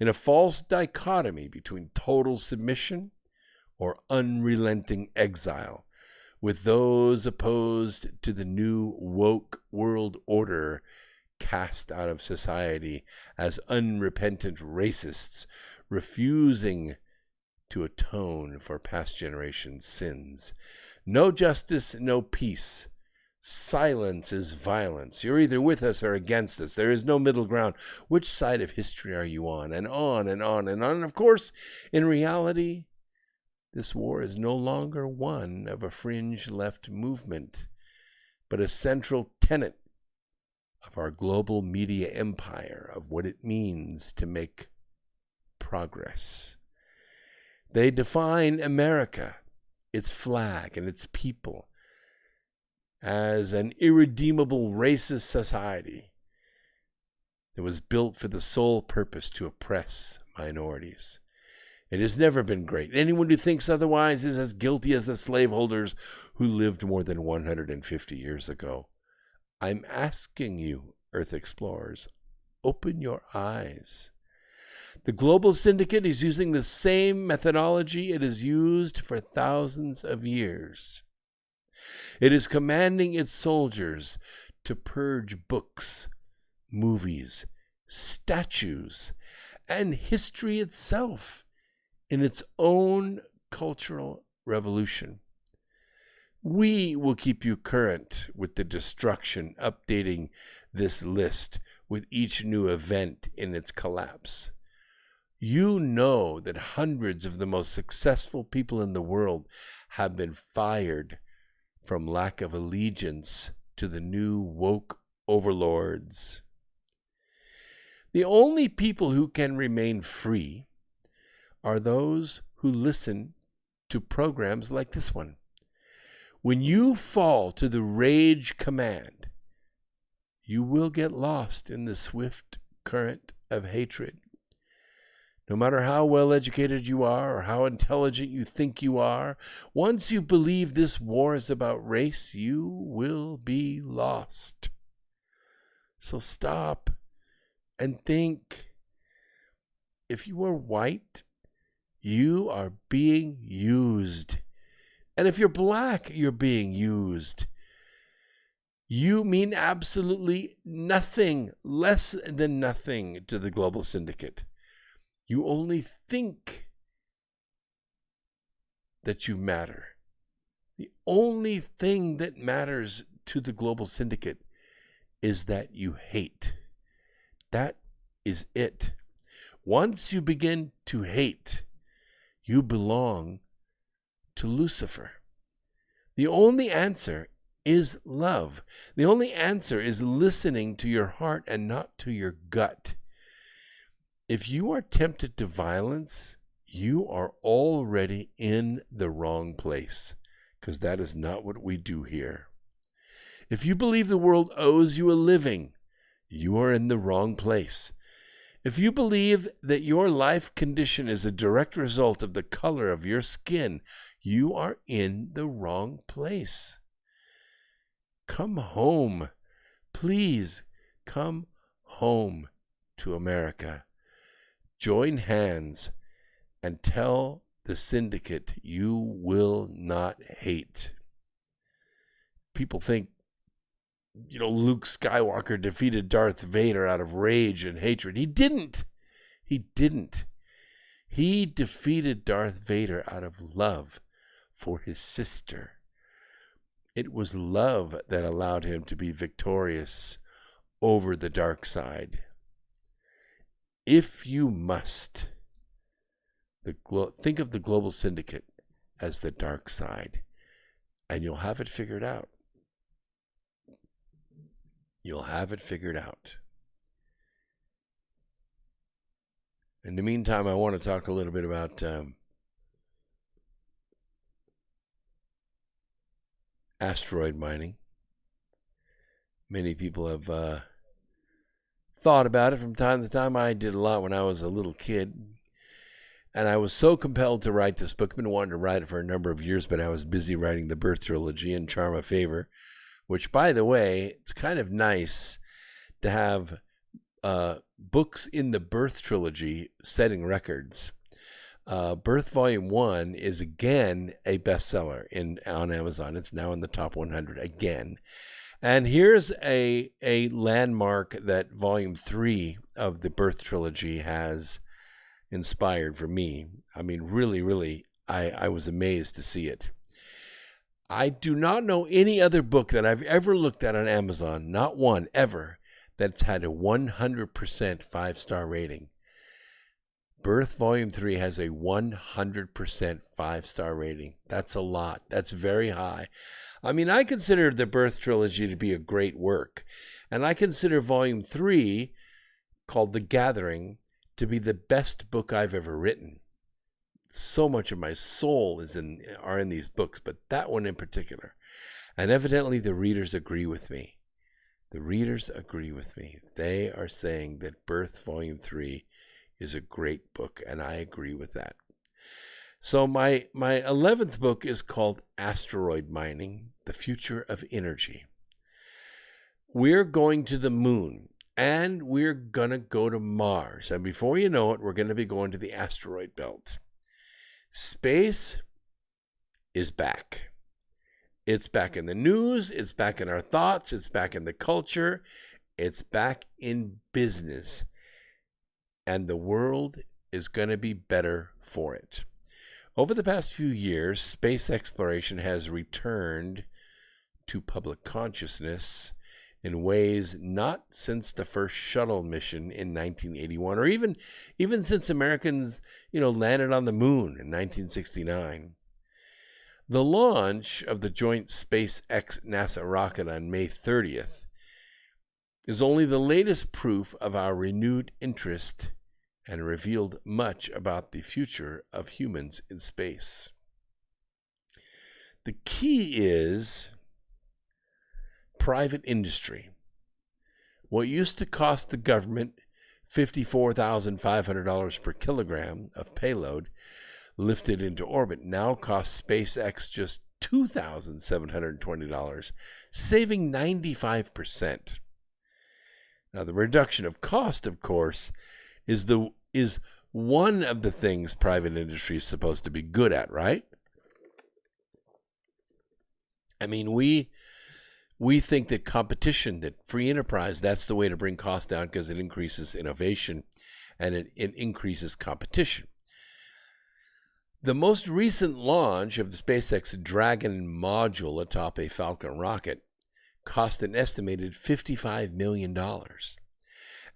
[SPEAKER 1] in a false dichotomy between total submission or unrelenting exile, with those opposed to the new woke world order cast out of society as unrepentant racists, refusing to atone for past generations' sins. No justice, no peace. Silence is violence. You're either with us or against us. There is no middle ground. Which side of history are you on? And on and on and on. And of course, in reality, this war is no longer one of a fringe left movement, but a central tenet of our global media empire, of what it means to make progress. They define America, its flag and its people, as an irredeemable racist society that was built for the sole purpose to oppress minorities. It has never been great. Anyone who thinks otherwise is as guilty as the slaveholders who lived more than 150 years ago. I'm asking you, Earth explorers, open your eyes. The global syndicate is using the same methodology it has used for thousands of years. It is commanding its soldiers to purge books, movies, statues, and history itself in its own cultural revolution. We will keep you current with the destruction, updating this list with each new event in its collapse. You know that hundreds of the most successful people in the world have been fired from lack of allegiance to the new woke overlords. The only people who can remain free are those who listen to programs like this one. When you fall to the rage command, you will get lost in the swift current of hatred. No matter how well educated you are or how intelligent you think you are, once you believe this war is about race, you will be lost. So stop and think. If you are white, you are being used. And if you're black, you're being used. You mean absolutely nothing, less than nothing to the global syndicate. You only think that you matter. The only thing that matters to the global syndicate is that you hate. That is it. Once you begin to hate, you belong to Lucifer. The only answer is love. The only answer is listening to your heart and not to your gut. If you are tempted to violence, you are already in the wrong place, because that is not what we do here. If you believe the world owes you a living, you are in the wrong place. If you believe that your life condition is a direct result of the color of your skin, you are in the wrong place. Come home. Please come home to America. Join hands and tell the syndicate you will not hate. People think, Luke Skywalker defeated Darth Vader out of rage and hatred. He didn't. He didn't. He defeated Darth Vader out of love for his sister. It was love that allowed him to be victorious over the dark side. If you must, think of the global syndicate as the dark side, and you'll have it figured out. You'll have it figured out. In the meantime, I want to talk a little bit about asteroid mining. Many people have thought about it from time to time. I did a lot when I was a little kid. And I was so compelled to write this book. I've been wanting to write it for a number of years, but I was busy writing the Birth Trilogy and Charm of Favor, which, by the way, it's kind of nice to have books in the Birth Trilogy setting records. Birth Volume 1 is again a bestseller on Amazon. It's now in the top 100 again. And here's a landmark that Volume 3 of the Birth Trilogy has inspired for me. I mean, really, really, I was amazed to see it. I do not know any other book that I've ever looked at on Amazon, not one ever, that's had a 100% 5-star rating. Birth Volume 3 has a 100% 5-star rating. That's a lot. That's very high. I mean, I consider the Birth Trilogy to be a great work. And I consider Volume 3, called The Gathering, to be the best book I've ever written. So much of my soul are in these books, but that one in particular. And evidently the readers agree with me. The readers agree with me. They are saying that Birth Volume 3 is a great book, and I agree with that. So my 11th book is called Asteroid Mining, The Future of Energy. We're going to the moon, and we're going to go to Mars. And before you know it, we're going to be going to the asteroid belt. Space is back. It's back in the news. It's back in our thoughts. It's back in the culture. It's back in business. And the world is going to be better for it. Over the past few years, space exploration has returned to public consciousness in ways not since the first shuttle mission in 1981, or even since Americans, landed on the moon in 1969. The launch of the joint SpaceX-NASA rocket on May 30th is only the latest proof of our renewed interest and revealed much about the future of humans in space. The key is private industry. What used to cost the government $54,500 per kilogram of payload lifted into orbit now costs SpaceX just $2,720, saving 95%. Now, the reduction of cost, of course, is one of the things private industry is supposed to be good at, right? I mean, we think that competition, that free enterprise, that's the way to bring costs down because it increases innovation and it increases competition. The most recent launch of the SpaceX Dragon module atop a Falcon rocket cost an estimated $55 million.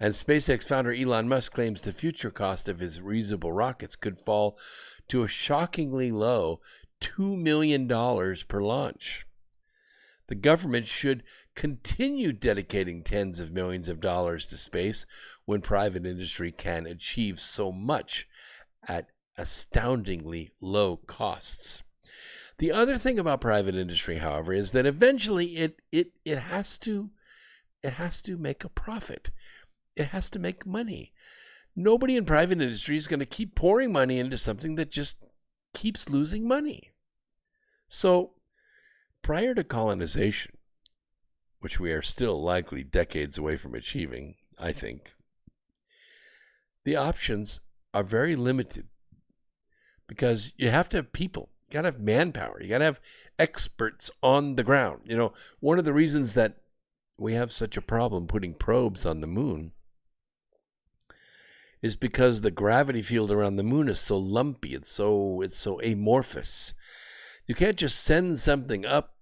[SPEAKER 1] And SpaceX founder Elon Musk claims the future cost of his reusable rockets could fall to a shockingly low $2 million per launch. The government should continue dedicating tens of millions of dollars to space when private industry can achieve so much at astoundingly low costs. The other thing about private industry, however, is that eventually it has to make a profit. It has to make money. Nobody in private industry is going to keep pouring money into something that just keeps losing money. So, prior to colonization, which we are still likely decades away from achieving, I think, the options are very limited because you have to have people. You got to have manpower. You got to have experts on the ground. One of the reasons that we have such a problem putting probes on the moon is because the gravity field around the moon is so lumpy. It's so amorphous. You can't just send something up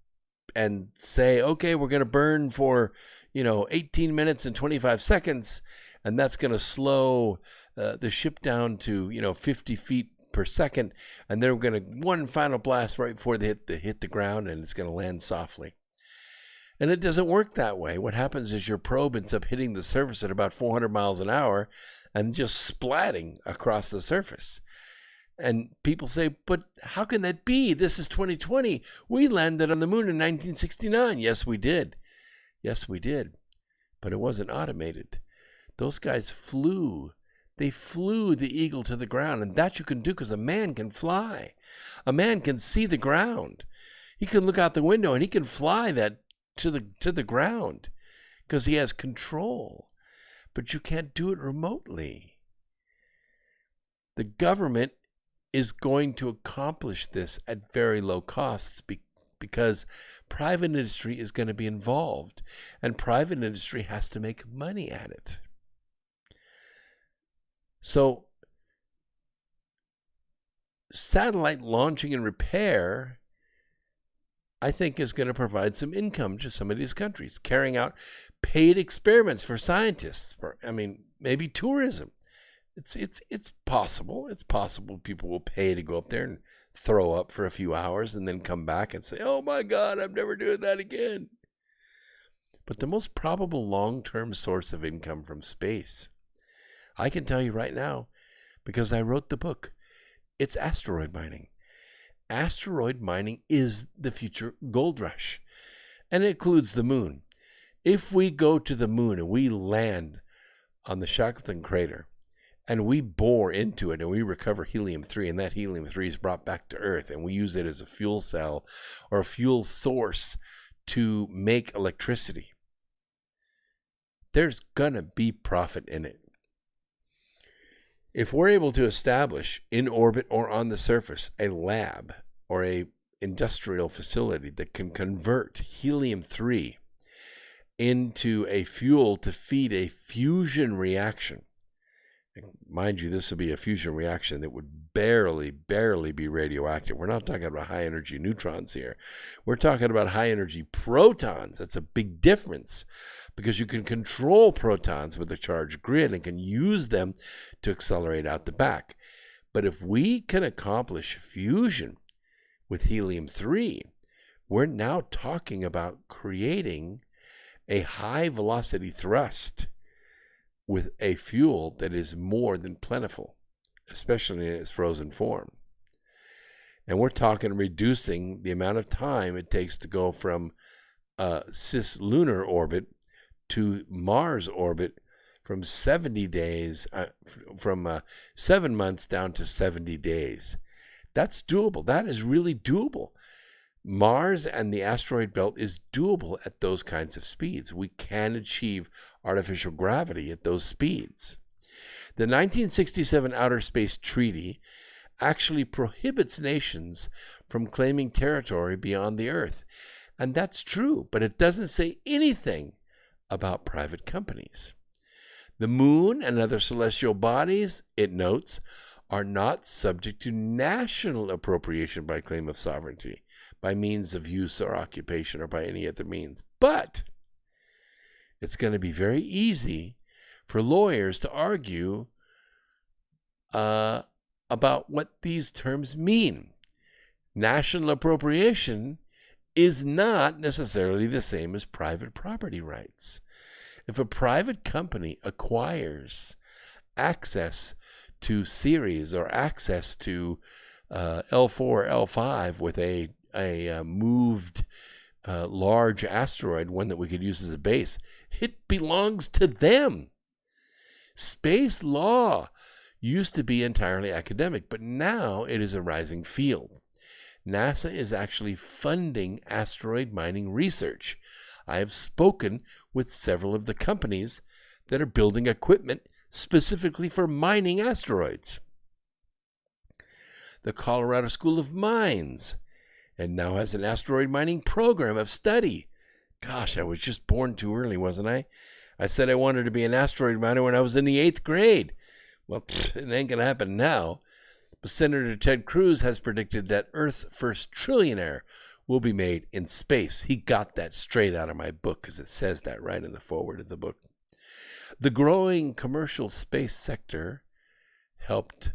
[SPEAKER 1] and say, okay, we're going to burn for, 18 minutes and 25 seconds, and that's going to slow the ship down to, 50 feet per second, and then we're going to one final blast right before they hit the ground, and it's going to land softly. And it doesn't work that way. What happens is your probe ends up hitting the surface at about 400 miles an hour and just splatting across the surface. And people say, but how can that be? This is 2020. We landed on the moon in 1969. Yes, we did. Yes, we did. But it wasn't automated. Those guys flew They flew the Eagle to the ground, and that you can do because a man can fly. A man can see the ground. He can look out the window and he can fly that to the ground because he has control. But you can't do it remotely. The government is going to accomplish this at very low costs because private industry is going to be involved, and private industry has to make money at it. So, satellite launching and repair, I think, is going to provide some income to some of these countries, carrying out paid experiments for scientists. Maybe tourism. It's possible. It's possible people will pay to go up there and throw up for a few hours and then come back and say, "Oh my God, I'm never doing that again." But the most probable long-term source of income from space, I can tell you right now, because I wrote the book, it's asteroid mining. Asteroid mining is the future gold rush, and it includes the moon. If we go to the moon and we land on the Shackleton crater and we bore into it and we recover helium-3, and that helium-3 is brought back to Earth, and we use it as a fuel cell or a fuel source to make electricity, there's gonna be profit in it. If we're able to establish in orbit or on the surface a lab or a industrial facility that can convert helium-3 into a fuel to feed a fusion reaction, mind you, this will be a fusion reaction that would barely be radioactive. We're not talking about high energy neutrons here. We're talking about high energy protons. That's a big difference, because you can control protons with a charged grid and can use them to accelerate out the back. But if we can accomplish fusion with helium-3, we're now talking about creating a high velocity thrust with a fuel that is more than plentiful, especially in its frozen form. And we're talking reducing the amount of time it takes to go from cislunar orbit to Mars orbit from 70 days, from 7 months down to 70 days. That's doable. That is really doable. Mars and the asteroid belt is doable at those kinds of speeds. We can achieve artificial gravity at those speeds. The 1967 Outer Space Treaty actually prohibits nations from claiming territory beyond the Earth. And that's true, but it doesn't say anything about private companies. The moon and other celestial bodies, it notes, are not subject to national appropriation by claim of sovereignty, by means of use or occupation, or by any other means. But it's going to be very easy for lawyers to argue about what these terms mean. National appropriation is not necessarily the same as private property rights. If a private company acquires access to Ceres or access to L4, L5 with a moved large asteroid, one that we could use as a base, it belongs to them. Space law used to be entirely academic, but now it is a rising field. NASA is actually funding asteroid mining research. I have spoken with several of the companies that are building equipment specifically for mining asteroids. The Colorado School of Mines, and now has an asteroid mining program of study. Gosh, I was just born too early, wasn't I? I said I wanted to be an asteroid miner when I was in the 8th grade. Well, it ain't going to happen now. But Senator Ted Cruz has predicted that Earth's first trillionaire will be made in space. He got that straight out of my book, because it says that right in the foreword of the book. The growing commercial space sector helped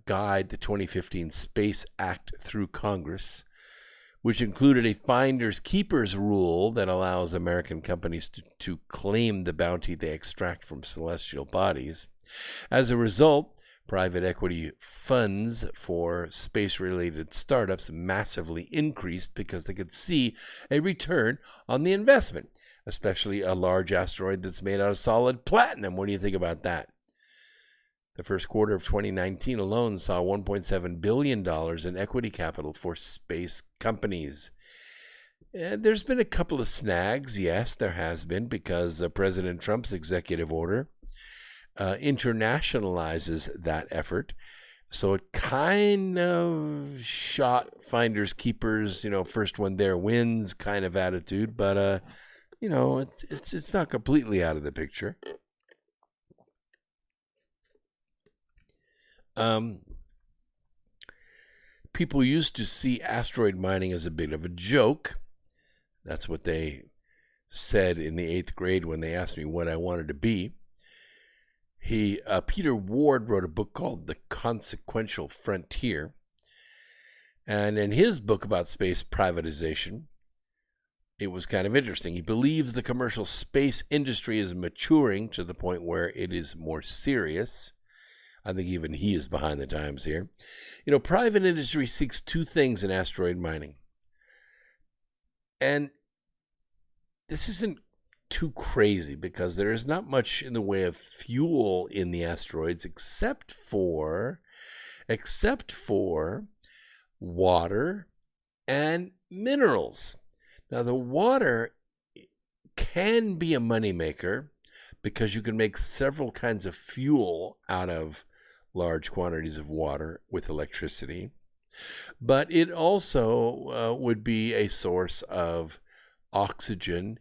[SPEAKER 1] guide the 2015 Space Act through Congress, which included a finders keepers rule that allows American companies to claim the bounty they extract from celestial bodies. As a result, private equity funds for space-related startups massively increased because they could see a return on the investment, especially a large asteroid that's made out of solid platinum. What do you think about that? The first quarter of 2019 alone saw $1.7 billion in equity capital for space companies. There's been a couple of snags, yes, there has been, because President Trump's executive order internationalizes that effort. So it kind of shot finders keepers, first one there wins kind of attitude, but it's not completely out of the picture. People used to see asteroid mining as a bit of a joke. That's what they said in the 8th grade when they asked me what I wanted to be. Peter Ward wrote a book called The Consequential Frontier. And in his book about space privatization, it was kind of interesting. He believes the commercial space industry is maturing to the point where it is more serious. I think even he is behind the times here. Private industry seeks two things in asteroid mining. And this isn't too crazy because there is not much in the way of fuel in the asteroids except for water and minerals. Now, the water can be a moneymaker because you can make several kinds of fuel out of large quantities of water with electricity. But it also would be a source of oxygen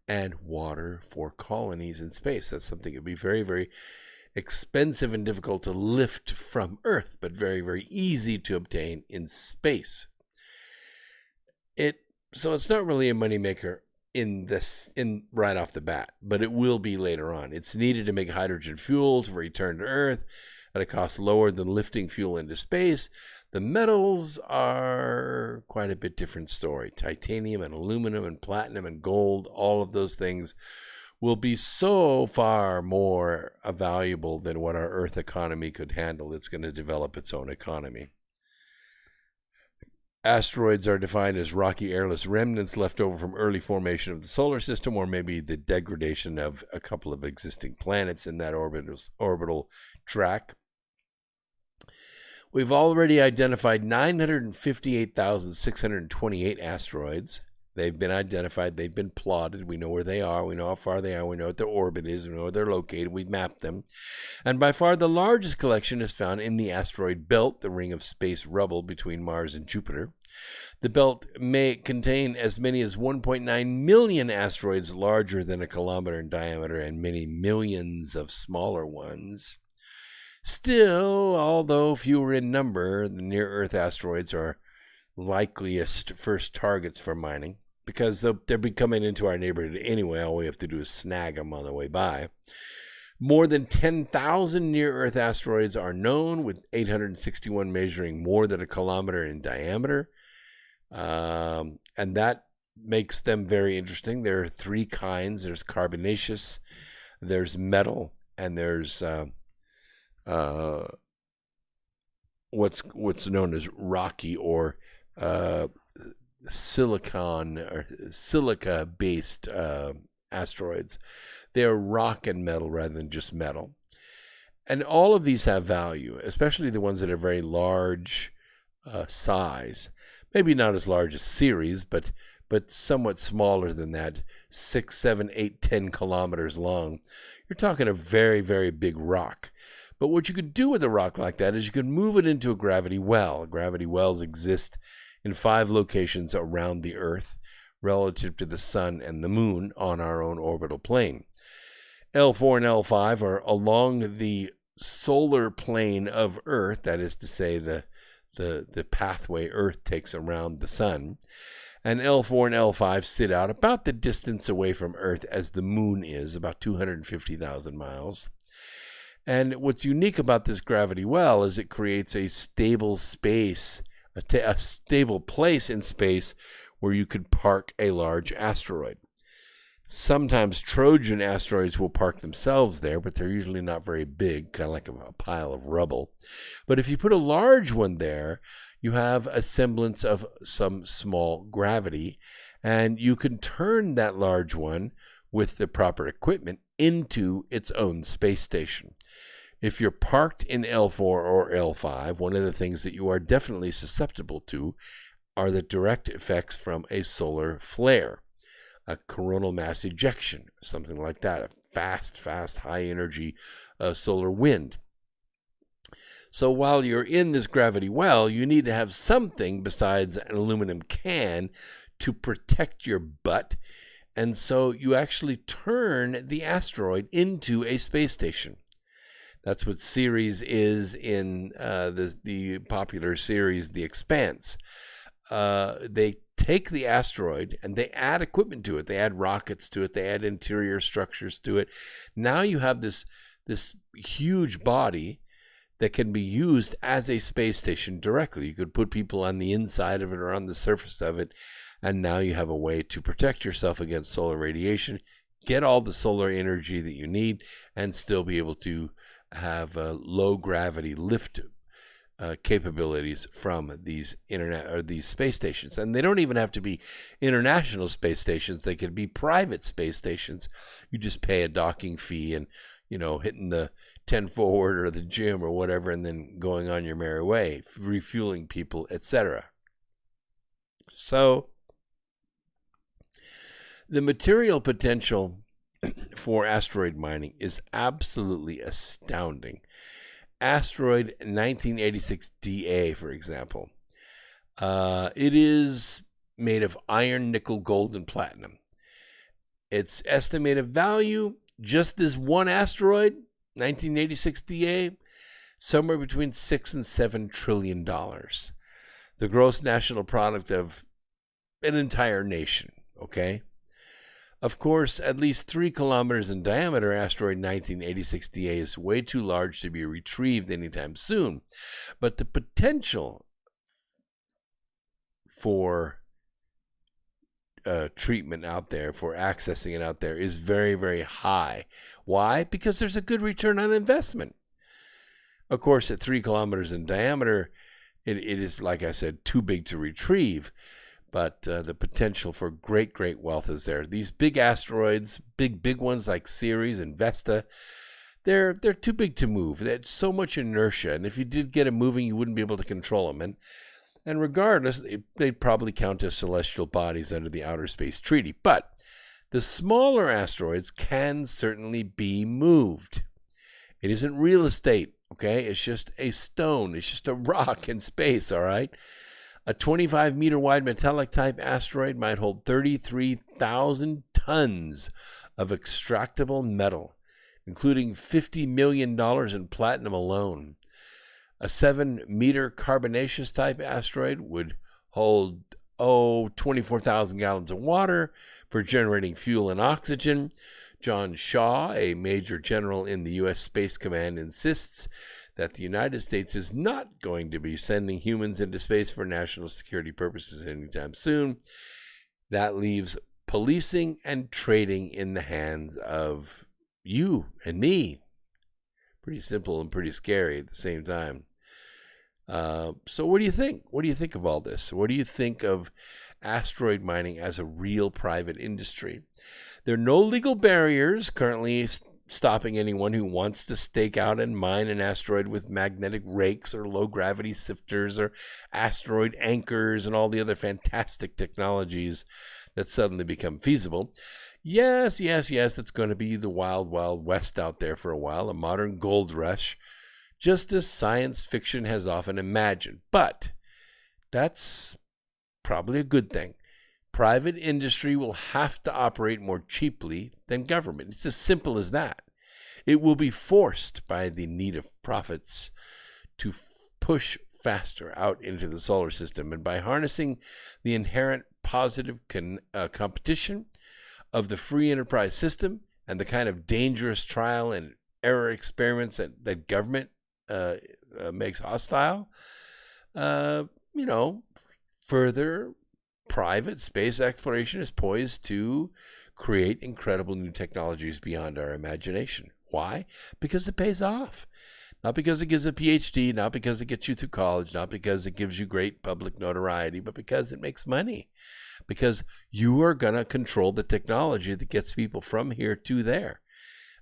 [SPEAKER 1] and water for colonies in space. That's something that would be very, very expensive and difficult to lift from Earth, but very, very easy to obtain in space. So it's not really a moneymaker in right off the bat, but it will be later on. It's needed to make hydrogen fuel for return to Earth at a cost lower than lifting fuel into space. The metals are quite a bit different story. Titanium and aluminum and platinum and gold, all of those things will be so far more valuable than what our Earth economy could handle. It's going to develop its own economy. Asteroids are defined as rocky airless remnants left over from early formation of the solar system, or maybe the degradation of a couple of existing planets in that orbital track. We've already identified 958,628 asteroids. They've been identified. They've been plotted. We know where they are. We know how far they are. We know what their orbit is. We know where they're located. We've mapped them. And by far the largest collection is found in the asteroid belt, the ring of space rubble between Mars and Jupiter. The belt may contain as many as 1.9 million asteroids larger than a kilometer in diameter and many millions of smaller ones. Still, although fewer in number, the near-Earth asteroids are likeliest first targets for mining because they'll be coming into our neighborhood anyway. All we have to do is snag them on the way by. More than 10,000 near-Earth asteroids are known, with 861 measuring more than a kilometer in diameter. And that makes them very interesting. There are three kinds. There's carbonaceous, there's metal, and there's what's known as rocky or silicon or silica-based asteroids. They are rock and metal rather than just metal. And all of these have value, especially the ones that are very large size. Maybe not as large as Ceres, but somewhat smaller than that, 6, 7, 8, 10 kilometers long. You're talking a very, very big rock. But what you could do with a rock like that is you could move it into a gravity well. Gravity wells exist in 5 locations around the Earth relative to the Sun and the Moon on our own orbital plane. L4 and L5 are along the solar plane of Earth, that is to say the pathway Earth takes around the Sun. And L4 and L5 sit out about the distance away from Earth as the Moon is, about 250,000 miles. And what's unique about this gravity well is it creates a stable space, a stable place in space where you could park a large asteroid. Sometimes Trojan asteroids will park themselves there, but they're usually not very big, kind of like a pile of rubble. But if you put a large one there, you have a semblance of some small gravity, and you can turn that large one with the proper equipment into its own space station. If you're parked in L4 or L5, one of the things that you are definitely susceptible to are the direct effects from a solar flare, a coronal mass ejection, something like that, a fast, high energy solar wind. So while you're in this gravity well, you need to have something besides an aluminum can to protect your butt. And so you actually turn the asteroid into a space station. That's what Ceres is in the popular series, The Expanse. They take the asteroid and they add equipment to it. They add rockets to it. They add interior structures to it. Now you have this huge body that can be used as a space station directly. You could put people on the inside of it or on the surface of it, and now you have a way to protect yourself against solar radiation, get all the solar energy that you need, and still be able to have low gravity lift capabilities from these these space stations. And they don't even have to be international space stations. They could be private space stations. You just pay a docking fee and, hitting the 10 forward or the gym or whatever, and then going on your merry way, refueling people, etc. So the material potential for asteroid mining is absolutely astounding. Asteroid 1986 DA, for example, it is made of iron, nickel, gold, and platinum. Its estimated value, just this one asteroid, 1986 DA, somewhere between $6 and $7 trillion. The gross national product of an entire nation, okay? Of course, at least 3 kilometers in diameter, asteroid 1986 DA is way too large to be retrieved anytime soon. But the potential for treatment out there, for accessing it out there, is very, very high. Why? Because there's a good return on investment. Of course, at 3 kilometers in diameter, it is, like I said, too big to retrieve. But the potential for great wealth is there. These big asteroids, big ones like Ceres and Vesta, they're too big to move. There's so much inertia, and if you did get them moving, you wouldn't be able to control them. And regardless, they'd probably count as celestial bodies under the Outer Space Treaty. But the smaller asteroids can certainly be moved. It isn't real estate, okay? It's just a stone. It's just a rock in space, all right? A 25-meter wide metallic type asteroid might hold 33,000 tons of extractable metal, including $50 million in platinum alone. A 7-meter carbonaceous type asteroid would hold 24,000 gallons of water for generating fuel and oxygen. John Shaw, a major general in the U.S. Space Command, insists that the United States is not going to be sending humans into space for national security purposes anytime soon. That leaves policing and trading in the hands of you and me. Pretty simple and pretty scary at the same time. So what do you think? What do you think of all this? What do you think of asteroid mining as a real private industry? There are no legal barriers currently stopping anyone who wants to stake out and mine an asteroid with magnetic rakes or low-gravity sifters or asteroid anchors and all the other fantastic technologies that suddenly become feasible. Yes, it's going to be the wild, wild west out there for a while, a modern gold rush, just as science fiction has often imagined. But that's probably a good thing. Private industry will have to operate more cheaply than government. It's as simple as that. It will be forced by the need of profits to push faster out into the solar system. And by harnessing the inherent positive competition of the free enterprise system and the kind of dangerous trial and error experiments that government makes hostile, further private space exploration is poised to create incredible new technologies beyond our imagination. Why? Because it pays off. Not because it gives a PhD, not because it gets you through college, not because it gives you great public notoriety, but because it makes money. Because you are going to control the technology that gets people from here to there.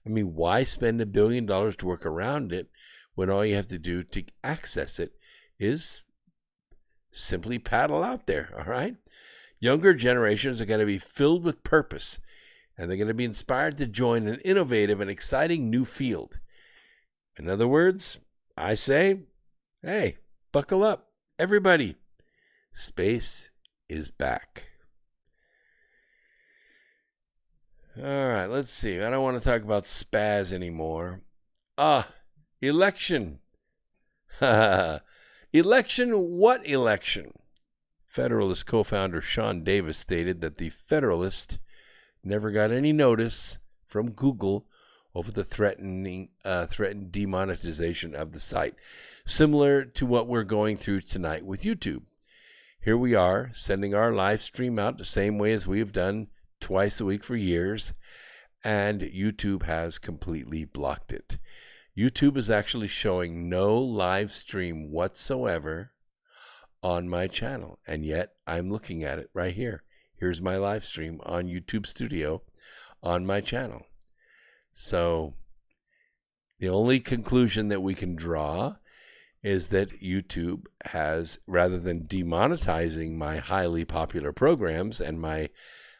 [SPEAKER 1] I mean, why spend $1 billion to work around it when all you have to do to access it is simply paddle out there, all right? Younger generations are going to be filled with purpose, and they're going to be inspired to join an innovative and exciting new field. In other words, I say, hey, buckle up, everybody. Space is back. All right, let's see. I don't want to talk about spaz anymore. Election. Election? What election? Federalist co-founder Sean Davis stated that the Federalist never got any notice from Google over the threatened demonetization of the site, similar to what we're going through tonight with YouTube. Here we are, sending our live stream out the same way as we have done twice a week for years, and YouTube has completely blocked it. YouTube is actually showing no live stream whatsoever on my channel, and yet I'm looking at it right here. Here's my live stream on YouTube Studio on my channel. So the only conclusion that we can draw is that YouTube has, rather than demonetizing my highly popular programs and my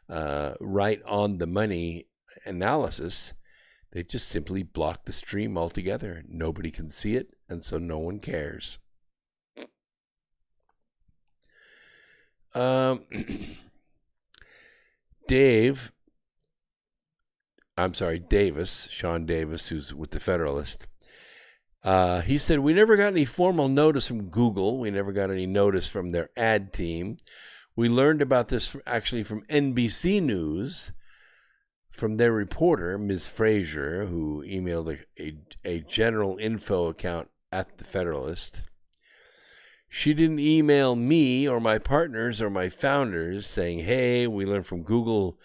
[SPEAKER 1] right on the money analysis, they just simply blocked the stream altogether. Nobody can see it, and so no one cares. Davis, Sean Davis, who's with the Federalist, he said, we never got any formal notice from Google. We never got any notice from their ad team. We learned about this actually from NBC News, from their reporter, Ms. Fraser, who emailed a general info account at the Federalist. She didn't email me or my partners or my founders saying, hey, we learned from Google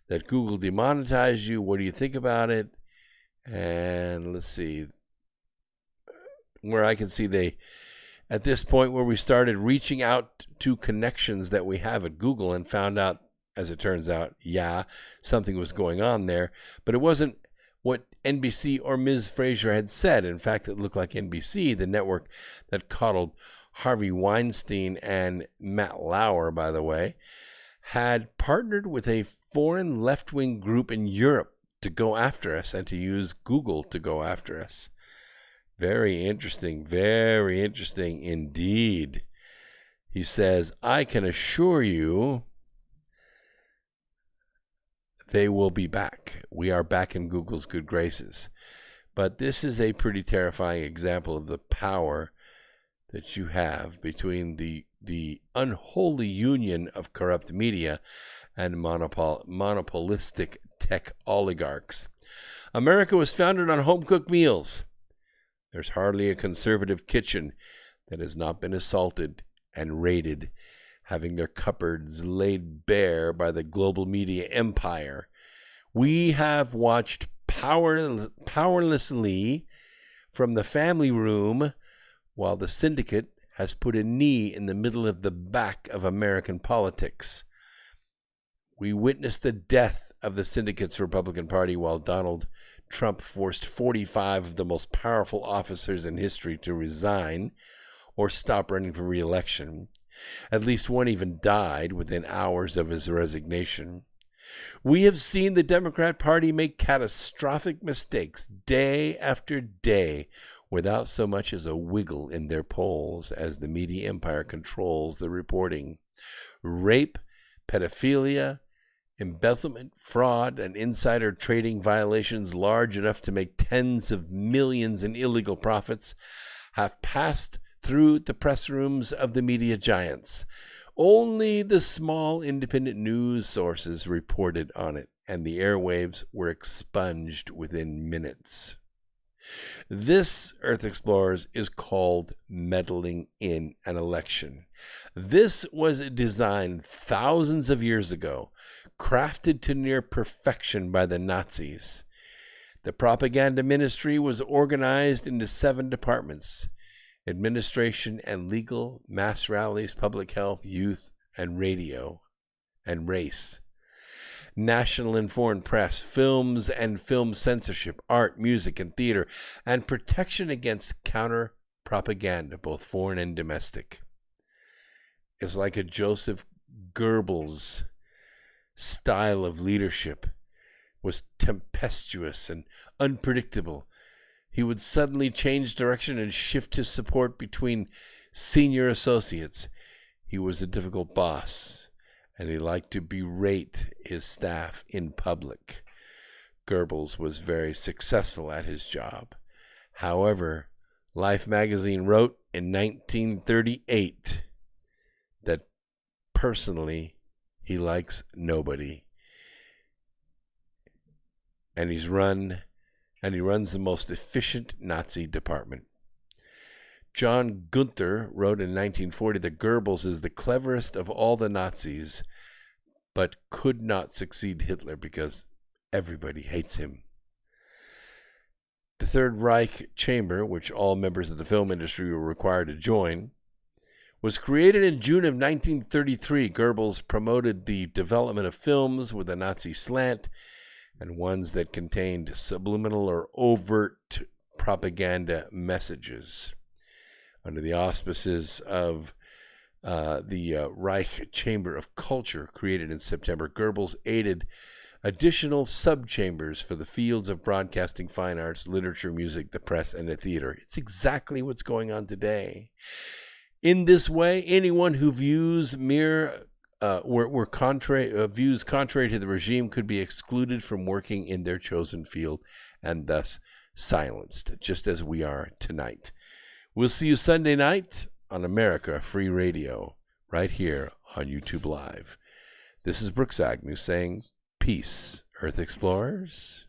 [SPEAKER 1] that Google demonetized you. What do you think about it? And let's see, where I can see they, at this point where we started reaching out to connections that we have at Google and found out, as it turns out, something was going on there. But it wasn't what NBC or Ms. Fraser had said. In fact, it looked like NBC, the network that coddled Harvey Weinstein and Matt Lauer, by the way, had partnered with a foreign left-wing group in Europe to go after us and to use Google to go after us. Very interesting indeed. He says, I can assure you they will be back. We are back in Google's good graces. But this is a pretty terrifying example of the power that you have between the unholy union of corrupt media and monopolistic tech oligarchs. America was founded on home-cooked meals. There's hardly a conservative kitchen that has not been assaulted and raided, having their cupboards laid bare by the global media empire. We have watched powerlessly from the family room while the syndicate has put a knee in the middle of the back of American politics. We witnessed the death of the syndicate's Republican Party while Donald Trump forced 45 of the most powerful officers in history to resign or stop running for re-election. At least one even died within hours of his resignation. We have seen the Democrat Party make catastrophic mistakes day after day without so much as a wiggle in their polls as the media empire controls the reporting. Rape, pedophilia, embezzlement, fraud, and insider trading violations large enough to make tens of millions in illegal profits have passed through the press rooms of the media giants. Only the small independent news sources reported on it, and the airwaves were expunged within minutes. This, Earth Explorers, is called meddling in an election. This was designed thousands of years ago, crafted to near perfection by the Nazis. The propaganda ministry was organized into 7 departments: administration and legal, mass rallies, public health, youth, and radio, and race. national and foreign press, films and film censorship, art, music, and theater, and protection against counter-propaganda, both foreign and domestic. It's like a Joseph Goebbels style of leadership was tempestuous and unpredictable. He would suddenly change direction and shift his support between senior associates. He was a difficult boss, and he liked to berate his staff in public. Goebbels was very successful at his job. However, Life magazine wrote in 1938 that personally he likes nobody. And he runs the most efficient Nazi department. John Gunther wrote in 1940 that Goebbels is the cleverest of all the Nazis, but could not succeed Hitler because everybody hates him. The Third Reich Chamber, which all members of the film industry were required to join, was created in June of 1933. Goebbels promoted the development of films with a Nazi slant and ones that contained subliminal or overt propaganda messages. Under the auspices of the Reich Chamber of Culture, created in September, Goebbels aided additional subchambers for the fields of broadcasting, fine arts, literature, music, the press, and the theater. It's exactly what's going on today. In this way, anyone who views views contrary to the regime could be excluded from working in their chosen field and thus silenced, just as we are tonight. We'll see you Sunday night on America Free Radio, right here on YouTube Live. This is Brooks Agnew saying, peace, Earth Explorers.